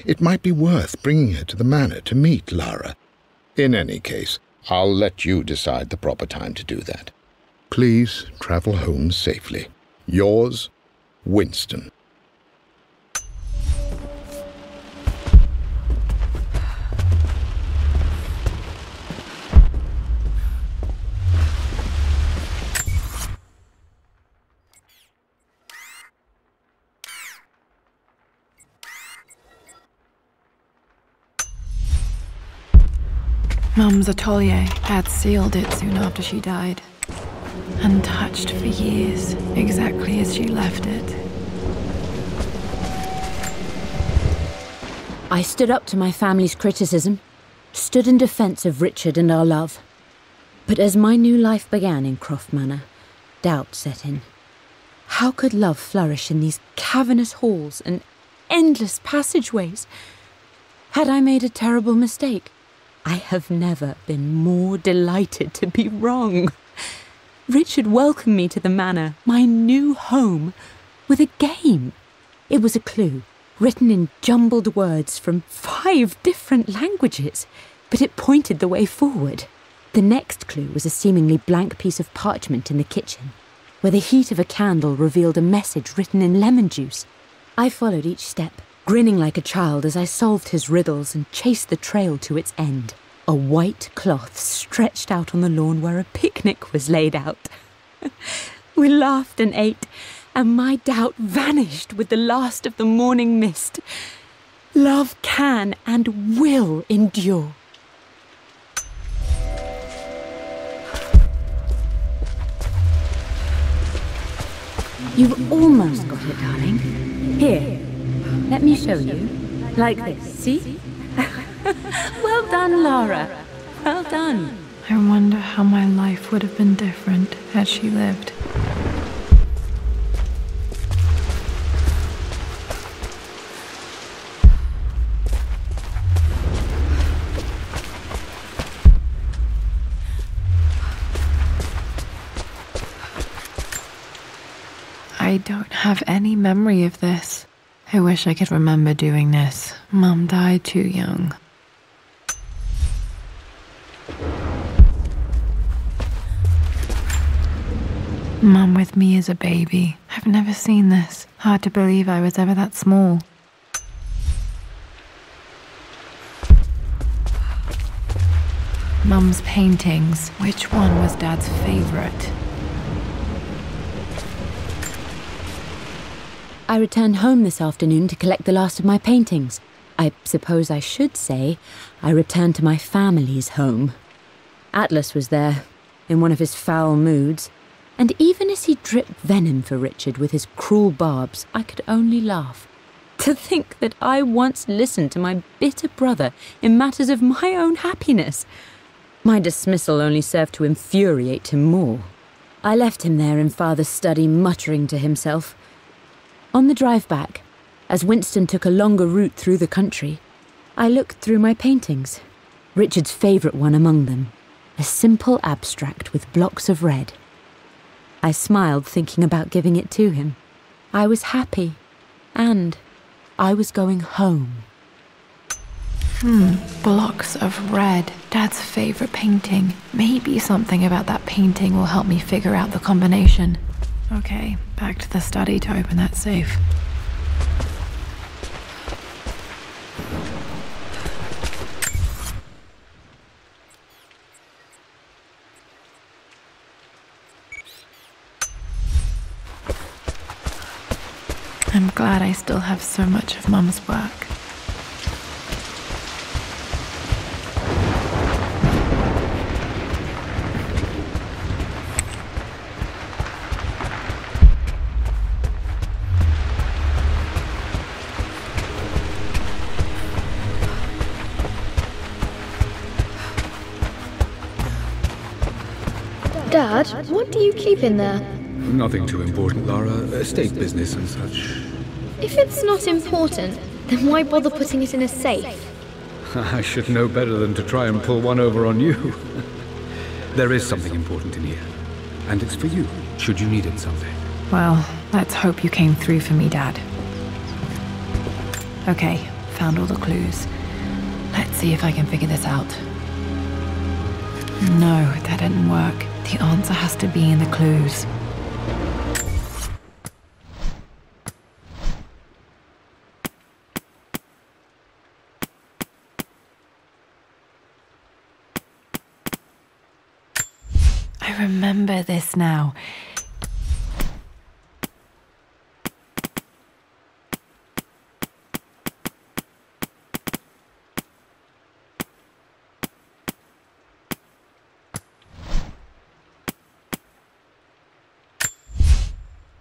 It might be worth bringing her to the manor to meet Lara. In any case, I'll let you decide the proper time to do that. Please travel home safely. Yours, Winston. Mum's atelier had sealed it soon after she died. Untouched for years, exactly as she left it. I stood up to my family's criticism, stood in defence of Richard and our love. But as my new life began in Croft Manor, doubt set in. How could love flourish in these cavernous halls and endless passageways? Had I made a terrible mistake? I have never been more delighted to be wrong. Richard welcomed me to the manor, my new home, with a game. It was a clue, written in jumbled words from 5 different languages, but it pointed the way forward. The next clue was a seemingly blank piece of parchment in the kitchen, where the heat of a candle revealed a message written in lemon juice. I followed each step, grinning like a child as I solved his riddles and chased the trail to its end. A white cloth stretched out on the lawn where a picnic was laid out. We laughed and ate, and my doubt vanished with the last of the morning mist. Love can and will endure. You've almost got it, darling. Here, let me show you. Like this, see? Well done, Lara. Well done. I wonder how my life would have been different had she lived. I don't have any memory of this. I wish I could remember doing this. Mum died too young. Mum with me as a baby. I've never seen this. Hard to believe I was ever that small. Mum's paintings. Which one was Dad's favorite? I returned home this afternoon to collect the last of my paintings. I suppose I should say I returned to my family's home. Atlas was there, in one of his foul moods, and even as he dripped venom for Richard with his cruel barbs, I could only laugh. To think that I once listened to my bitter brother in matters of my own happiness. My dismissal only served to infuriate him more. I left him there in Father's study, muttering to himself. On the drive back, as Winston took a longer route through the country, I looked through my paintings, Richard's favourite one among them, a simple abstract with blocks of red. I smiled, thinking about giving it to him. I was happy, and I was going home. Blocks of red. Dad's favourite painting. Maybe something about that painting will help me figure out the combination. Okay, back to the study to open that safe. I'm glad I still have so much of Mum's work. Dad, what do you keep in there? Nothing too important, Lara. Estate business and such. If it's not important, then why bother putting it in a safe? I should know better than to try and pull one over on you. There is something important in here. And it's for you, should you need it someday. Well, let's hope you came through for me, Dad. Okay, found all the clues. Let's see if I can figure this out. No, that didn't work. The answer has to be in the clues. I remember this now.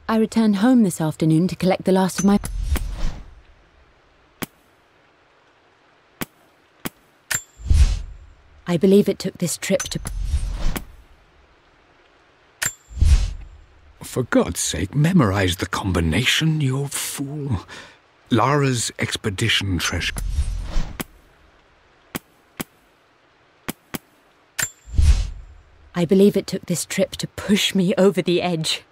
I returned home this afternoon to collect the last of my... I believe it took this trip to... For God's sake, memorize the combination, you fool. Lara's expedition treasure. I believe it took this trip to push me over the edge.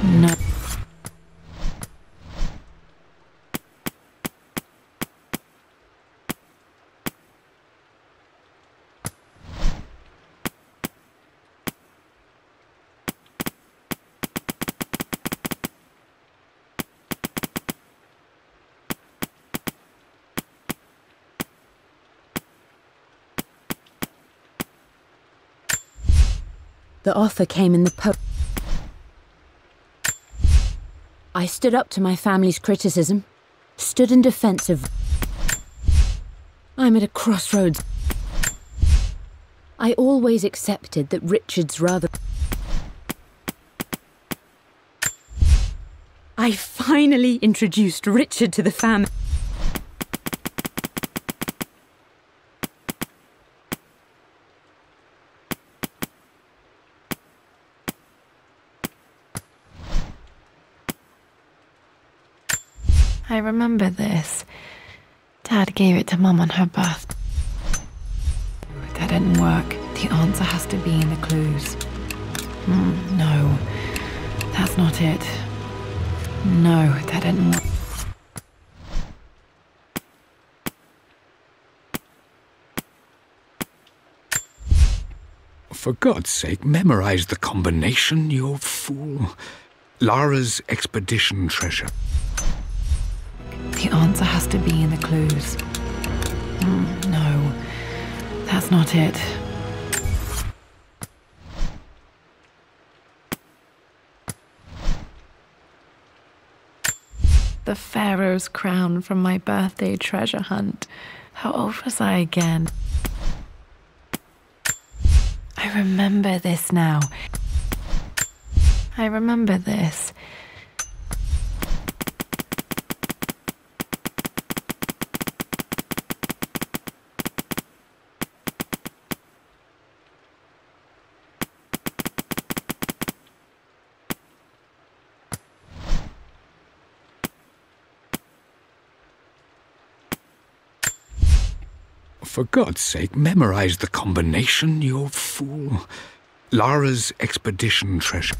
No. The offer came in the post. I stood up to my family's criticism, stood in defense of... I'm at a crossroads. I always accepted that Richard's rather... I finally introduced Richard to the family. I remember this. Dad gave it to Mum on her birthday. That didn't work. The answer has to be in the clues. No, that's not it. No, that didn't work. For God's sake, memorize the combination, you fool. Lara's expedition treasure. The answer has to be in the clues. No, that's not it. The Pharaoh's crown from my birthday treasure hunt. How old was I again? I remember this now. I remember this. For God's sake, memorize the combination, you fool. Lara's expedition treasure.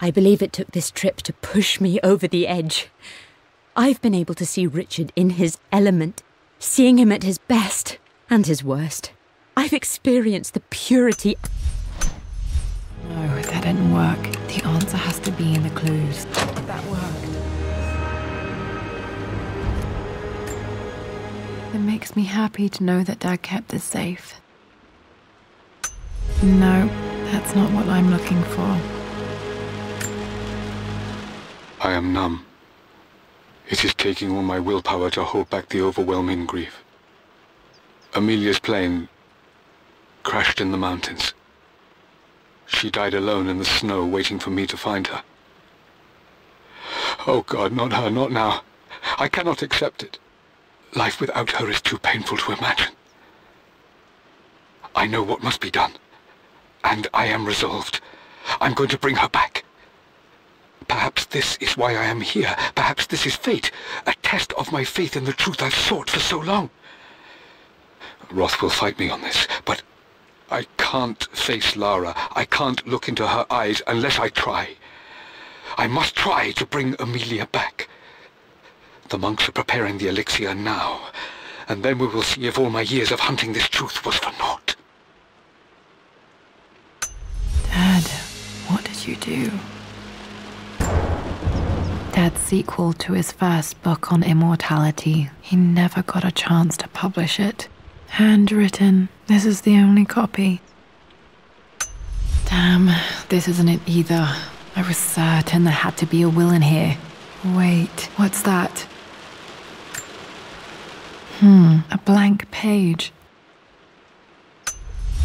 I believe it took this trip to push me over the edge. I've been able to see Richard in his element, seeing him at his best and his worst. I've experienced the purity... No, that didn't work. The answer has to be in the clues. That worked. It makes me happy to know that Dad kept this safe. No, that's not what I'm looking for. I am numb. It is taking all my willpower to hold back the overwhelming grief. Amelia's plane crashed in the mountains. She died alone in the snow, waiting for me to find her. Oh God, not her, not now. I cannot accept it. Life without her is too painful to imagine. I know what must be done, and I am resolved. I'm going to bring her back. Perhaps this is why I am here. Perhaps this is fate, a test of my faith in the truth I've sought for so long. Roth will fight me on this, but I can't face Lara. I can't look into her eyes unless I try. I must try to bring Amelia back. The monks are preparing the elixir now, and then we will see if all my years of hunting this truth was for naught. Dad, what did you do? Dad's sequel to his first book on immortality. He never got a chance to publish it. Handwritten. This is the only copy. Damn, this isn't it either. I was certain there had to be a will in here. Wait, what's that? A blank page.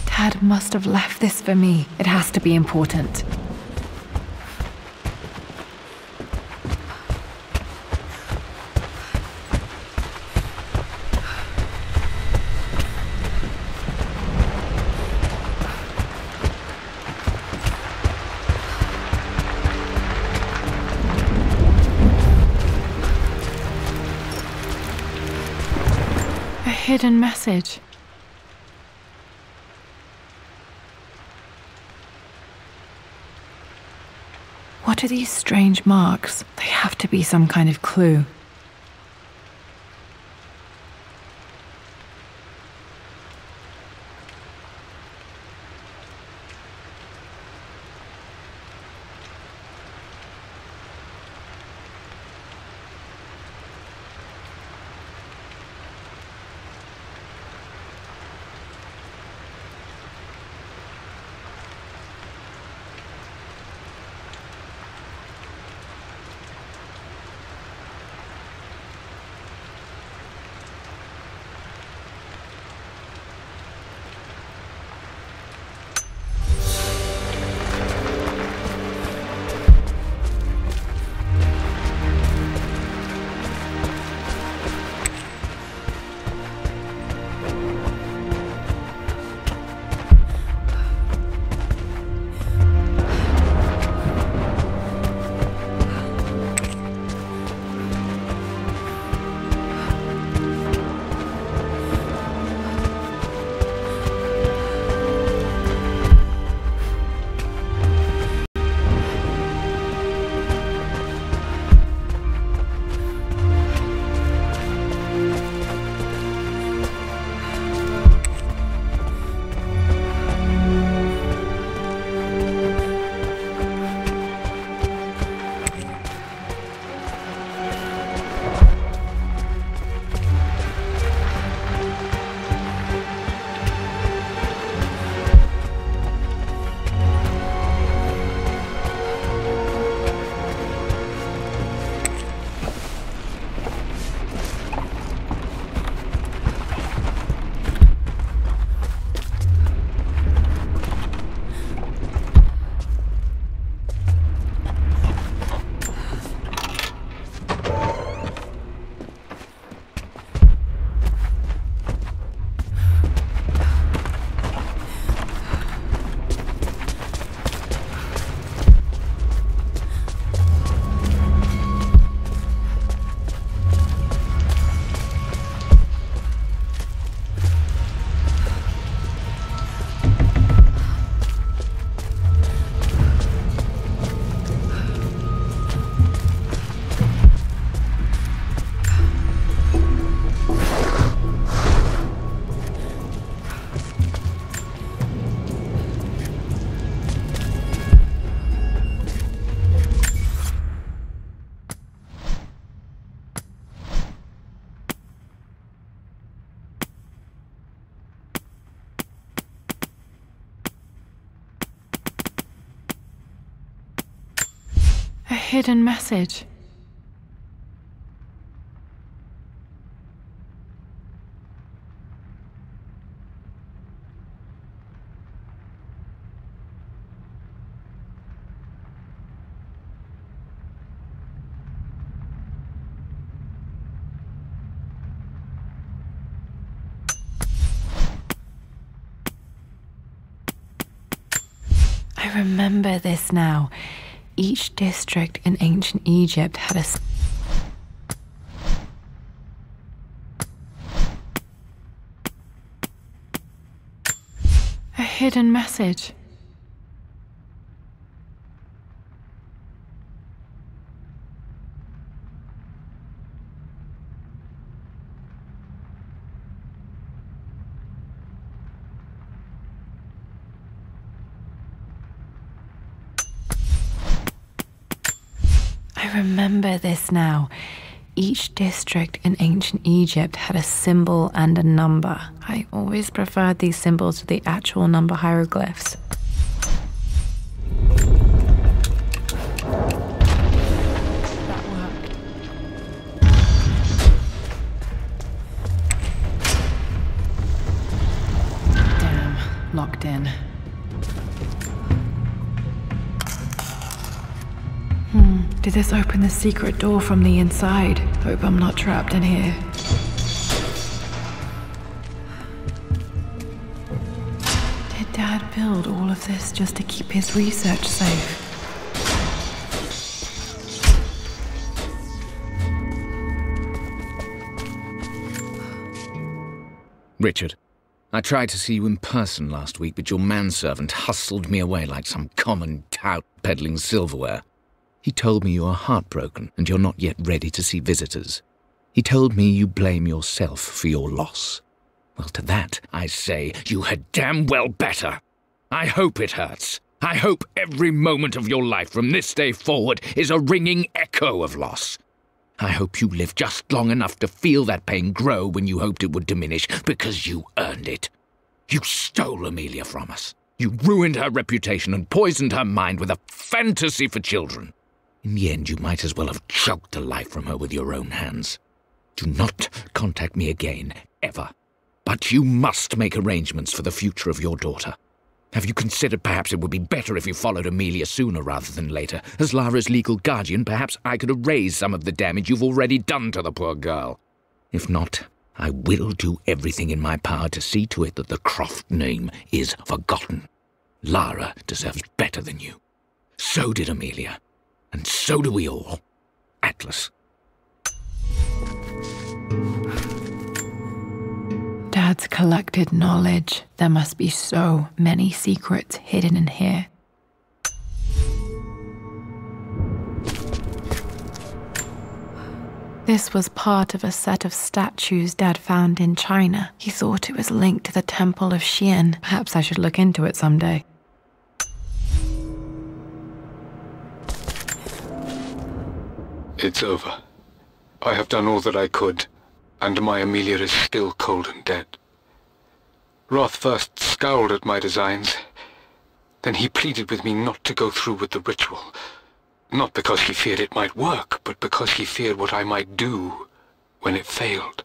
Dad must have left this for me. It has to be important. A hidden message. What are these strange marks? They have to be some kind of clue. A hidden message. I remember this now. Each district in ancient Egypt had a hidden message. I remember this now. Each district in ancient Egypt had a symbol and a number. I always preferred these symbols to the actual number hieroglyphs. Did this open the secret door from the inside? Hope I'm not trapped in here. Did Dad build all of this just to keep his research safe? Richard, I tried to see you in person last week, but your manservant hustled me away like some common tout peddling silverware. He told me you are heartbroken and you're not yet ready to see visitors. He told me you blame yourself for your loss. Well, to that, I say you had damn well better. I hope it hurts. I hope every moment of your life from this day forward is a ringing echo of loss. I hope you live just long enough to feel that pain grow when you hoped it would diminish, because you earned it. You stole Amelia from us. You ruined her reputation and poisoned her mind with a fantasy for children. In the end, you might as well have choked the life from her with your own hands. Do not contact me again, ever. But you must make arrangements for the future of your daughter. Have you considered perhaps it would be better if you followed Amelia sooner rather than later? As Lara's legal guardian, perhaps I could erase some of the damage you've already done to the poor girl. If not, I will do everything in my power to see to it that the Croft name is forgotten. Lara deserves better than you. So did Amelia. And so do we all. Atlas. Dad's collected knowledge. There must be so many secrets hidden in here. This was part of a set of statues Dad found in China. He thought it was linked to the Temple of Xian. Perhaps I should look into it someday. It's over. I have done all that I could, and my Amelia is still cold and dead. Roth first scowled at my designs. Then he pleaded with me not to go through with the ritual. Not because he feared it might work, but because he feared what I might do when it failed.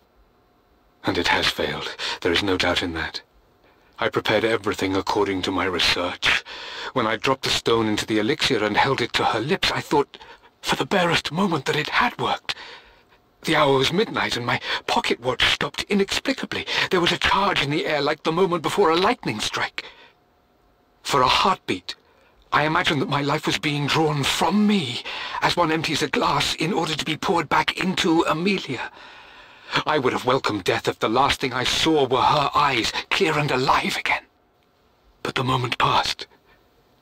And it has failed. There is no doubt in that. I prepared everything according to my research. When I dropped the stone into the elixir and held it to her lips, I thought for the barest moment that it had worked. The hour was midnight, and my pocket watch stopped inexplicably. There was a charge in the air like the moment before a lightning strike. For a heartbeat, I imagined that my life was being drawn from me, as one empties a glass in order to be poured back into Amelia. I would have welcomed death if the last thing I saw were her eyes, clear and alive again. But the moment passed.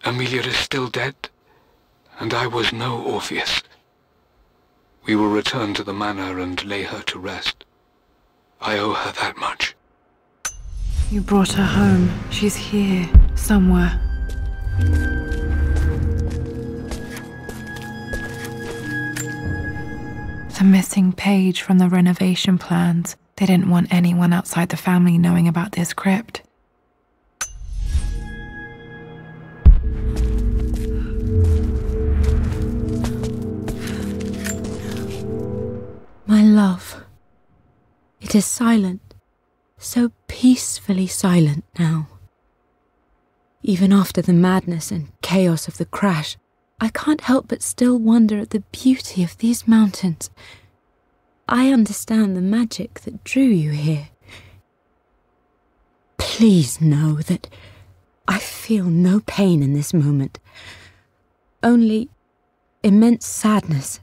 Amelia is still dead, and I was no Orpheus. We will return to the manor and lay her to rest. I owe her that much. You brought her home. She's here, somewhere. The missing page from the renovation plans. They didn't want anyone outside the family knowing about this crypt. My love, it is silent, so peacefully silent now. Even after the madness and chaos of the crash, I can't help but still wonder at the beauty of these mountains. I understand the magic that drew you here. Please know that I feel no pain in this moment, only immense sadness.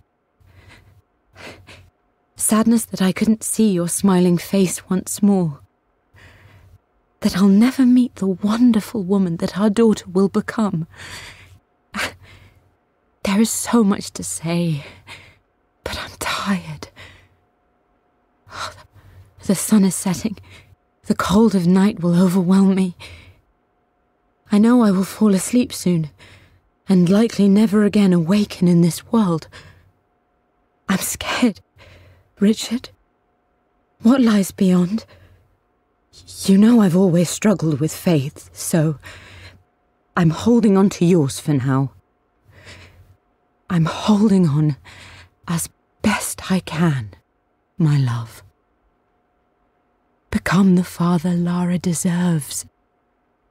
Sadness that I couldn't see your smiling face once more. That I'll never meet the wonderful woman that our daughter will become. There is so much to say, but I'm tired. The sun is setting. The cold of night will overwhelm me. I know I will fall asleep soon, and likely never again awaken in this world. I'm scared. Richard, what lies beyond? You know I've always struggled with faith, so I'm holding on to yours for now. I'm holding on as best I can, my love. Become the father Lara deserves.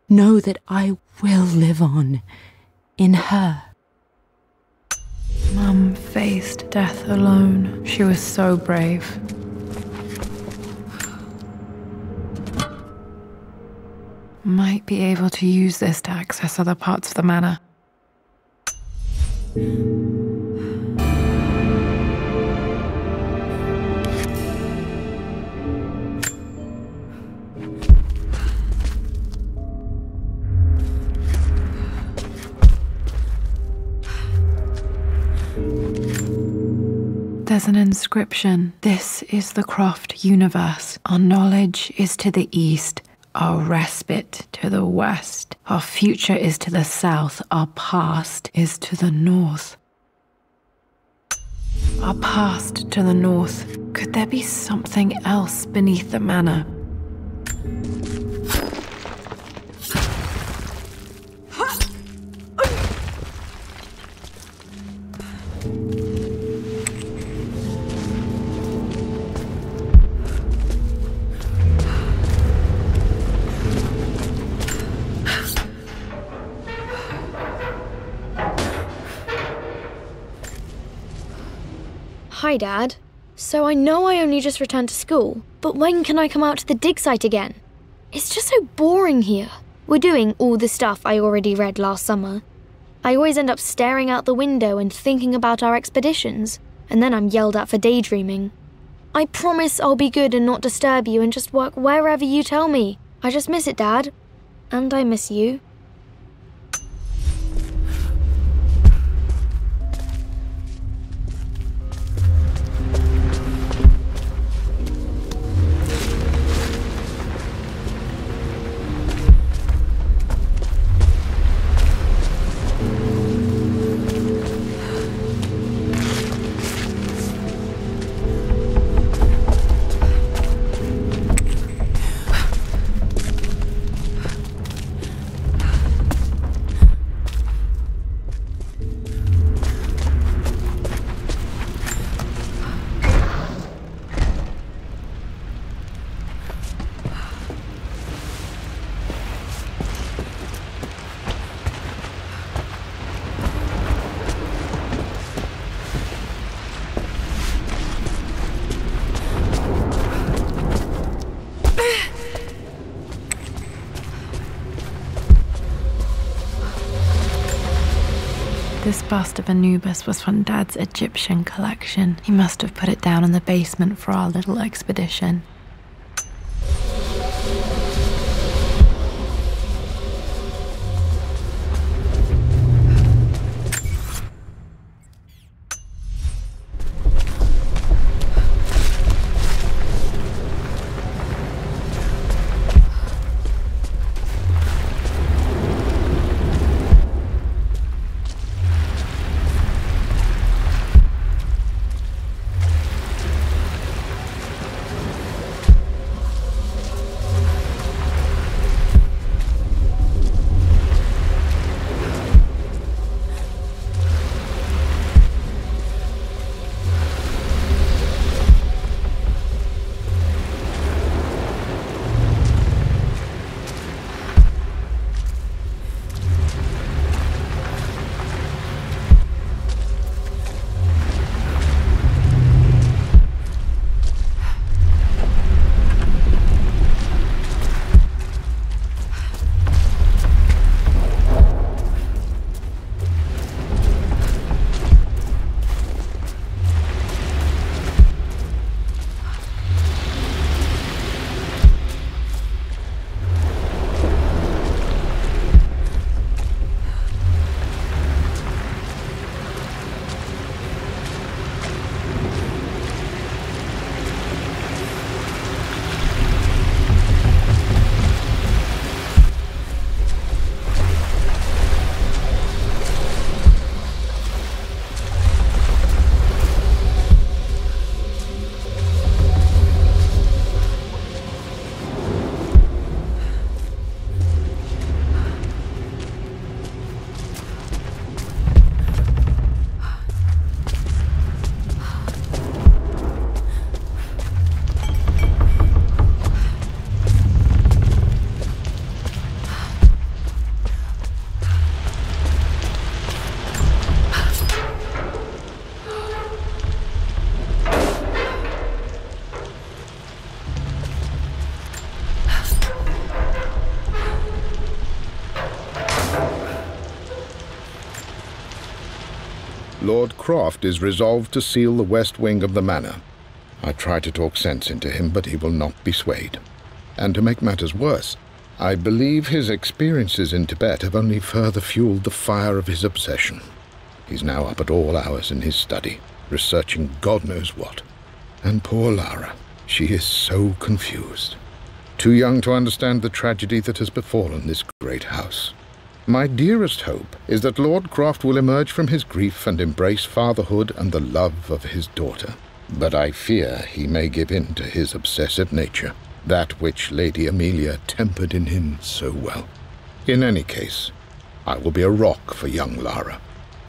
Know that I will live on in her. Mum faced death alone. She was so brave. Might be able to use this to access other parts of the manor. There's an inscription. This is the Croft universe. Our knowledge is to the east, our respite to the west. Our future is to the south, our past is to the north. Our past to the north. Could there be something else beneath the manor? Hi, Dad. So I know I only just returned to school, but when can I come out to the dig site again? It's just so boring here. We're doing all the stuff I already read last summer. I always end up staring out the window and thinking about our expeditions, and then I'm yelled at for daydreaming. I promise I'll be good and not disturb you and just work wherever you tell me. I just miss it, Dad. And I miss you. This bust of Anubis was from Dad's Egyptian collection. He must have put it down in the basement for our little expedition. Croft is resolved to seal the west wing of the manor. I try to talk sense into him, but he will not be swayed. And to make matters worse, I believe his experiences in Tibet have only further fueled the fire of his obsession. He's now up at all hours in his study, researching God knows what. And poor Lara, she is so confused. Too young to understand the tragedy that has befallen this great house. My dearest hope is that Lord Croft will emerge from his grief and embrace fatherhood and the love of his daughter. But I fear he may give in to his obsessive nature, that which Lady Amelia tempered in him so well. In any case, I will be a rock for young Lara.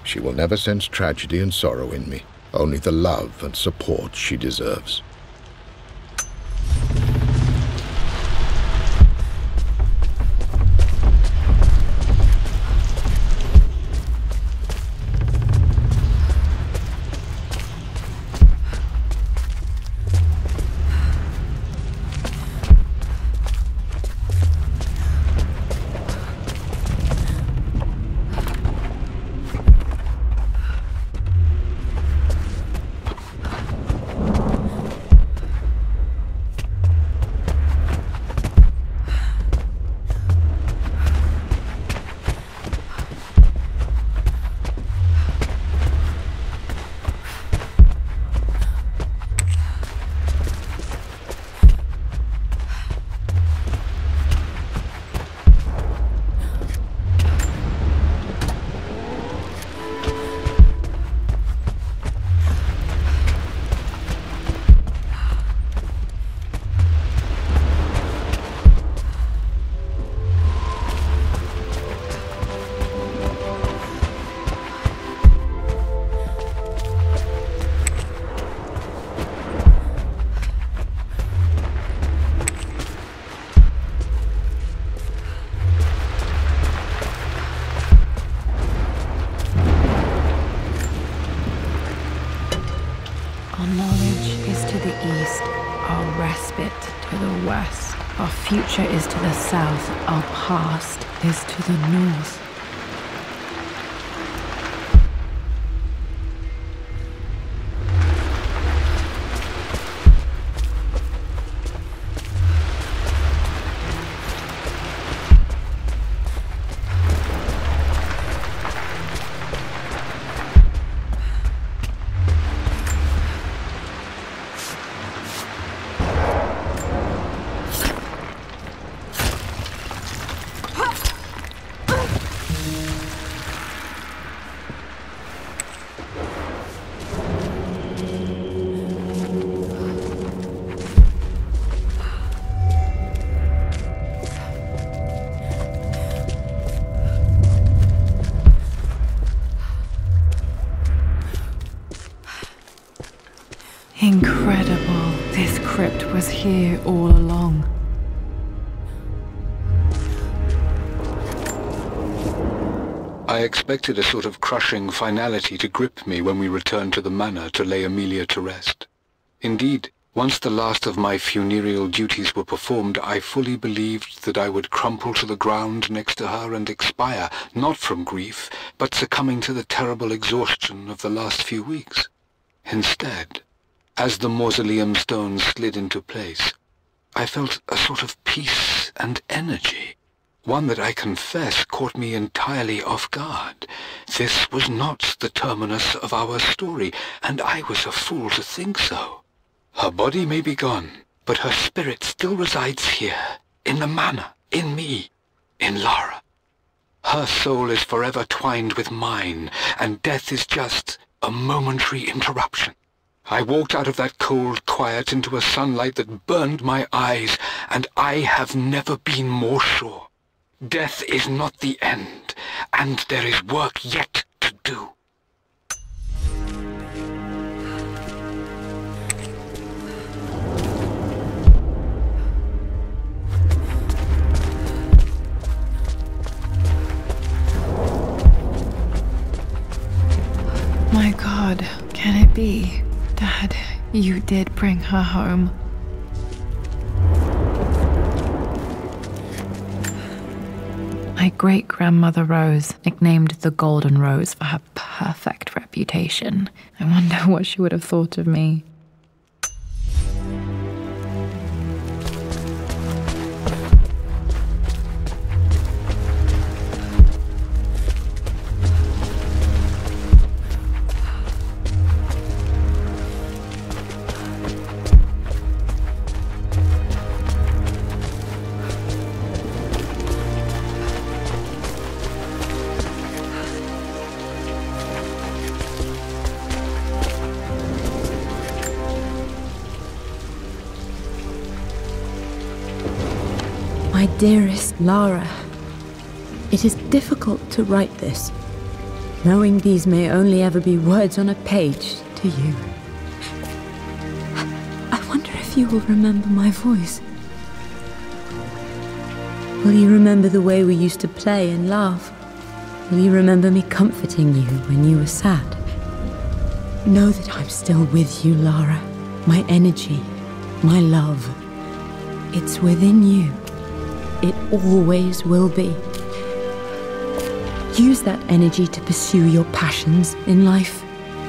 She will never sense tragedy and sorrow in me, only the love and support she deserves. Our future is to the south, our past is to the north. Incredible. This crypt was here all along. I expected a sort of crushing finality to grip me when we returned to the manor to lay Amelia to rest. Indeed, once the last of my funereal duties were performed, I fully believed that I would crumple to the ground next to her and expire, not from grief, but succumbing to the terrible exhaustion of the last few weeks. Instead, as the mausoleum stones slid into place, I felt a sort of peace and energy, one that I confess caught me entirely off guard. This was not the terminus of our story, and I was a fool to think so. Her body may be gone, but her spirit still resides here, in the manor, in me, in Lara. Her soul is forever twined with mine, and death is just a momentary interruption. I walked out of that cold quiet into a sunlight that burned my eyes, and I have never been more sure. Death is not the end, and there is work yet to do. My God, can it be? Dad, you did bring her home. My great-grandmother Rose, nicknamed the Golden Rose for her perfect reputation, reputation. I wonder what she would have thought of me. My dearest Lara, it is difficult to write this, knowing these may only ever be words on a page to you. I wonder if you will remember my voice. Will you remember the way we used to play and laugh? Will you remember me comforting you when you were sad? Know that I'm still with you, Lara. My energy, my love, it's within you. It always will be. Use that energy to pursue your passions in life.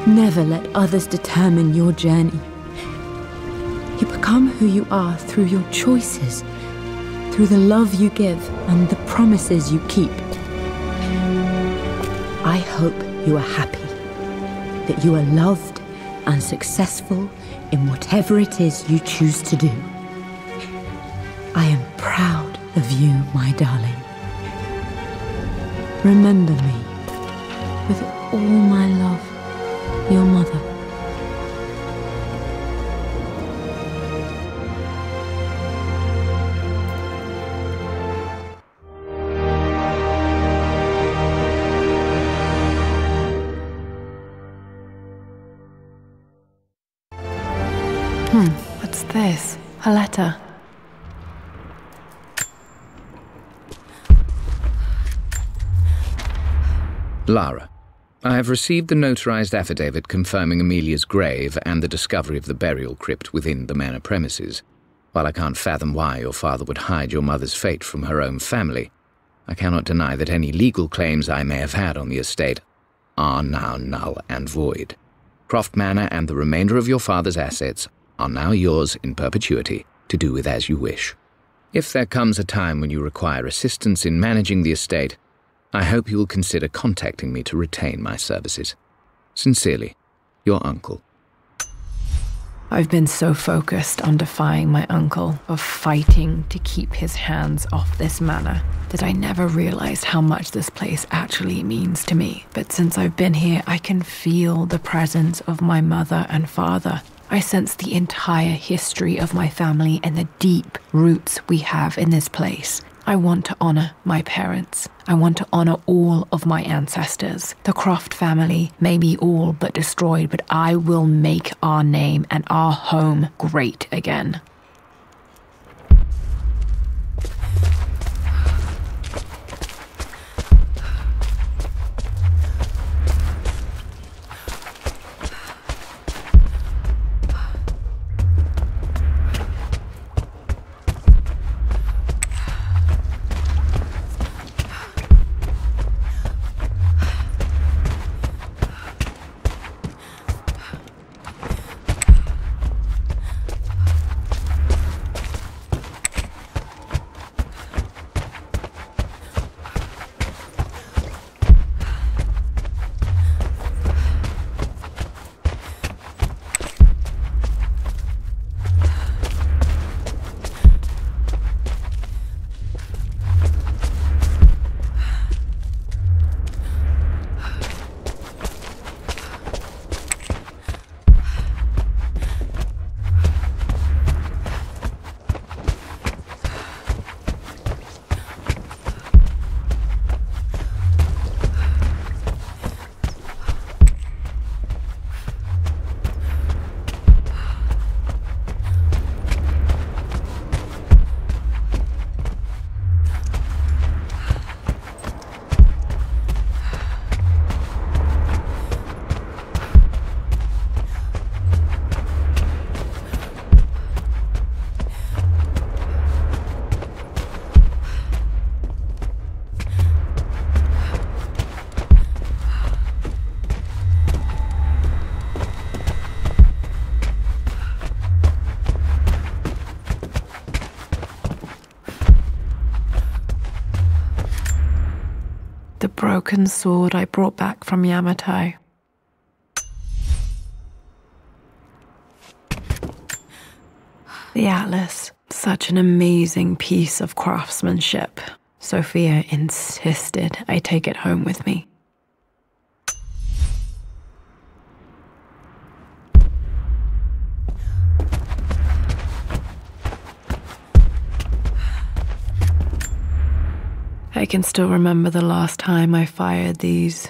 Never let others determine your journey. You become who you are through your choices, through the love you give and the promises you keep. I hope you are happy, that you are loved and successful in whatever it is you choose to do. I am proud of you, my darling. Remember me, with all my love, your mother. What's this? A letter. Lara, I have received the notarized affidavit confirming Amelia's grave and the discovery of the burial crypt within the manor premises. While I can't fathom why your father would hide your mother's fate from her own family, I cannot deny that any legal claims I may have had on the estate are now null and void. Croft Manor and the remainder of your father's assets are now yours in perpetuity to do with as you wish. If there comes a time when you require assistance in managing the estate, I hope you will consider contacting me to retain my services. Sincerely, your uncle. I've been so focused on defying my uncle, of fighting to keep his hands off this manor, that I never realized how much this place actually means to me. But since I've been here, I can feel the presence of my mother and father. I sense the entire history of my family and the deep roots we have in this place. I want to honor my parents. I want to honor all of my ancestors. The Croft family may be all but destroyed, but I will make our name and our home great again. broken sword I brought back from Yamato. The atlas, such an amazing piece of craftsmanship. Sophia insisted I take it home with me. I can still remember the last time I fired these.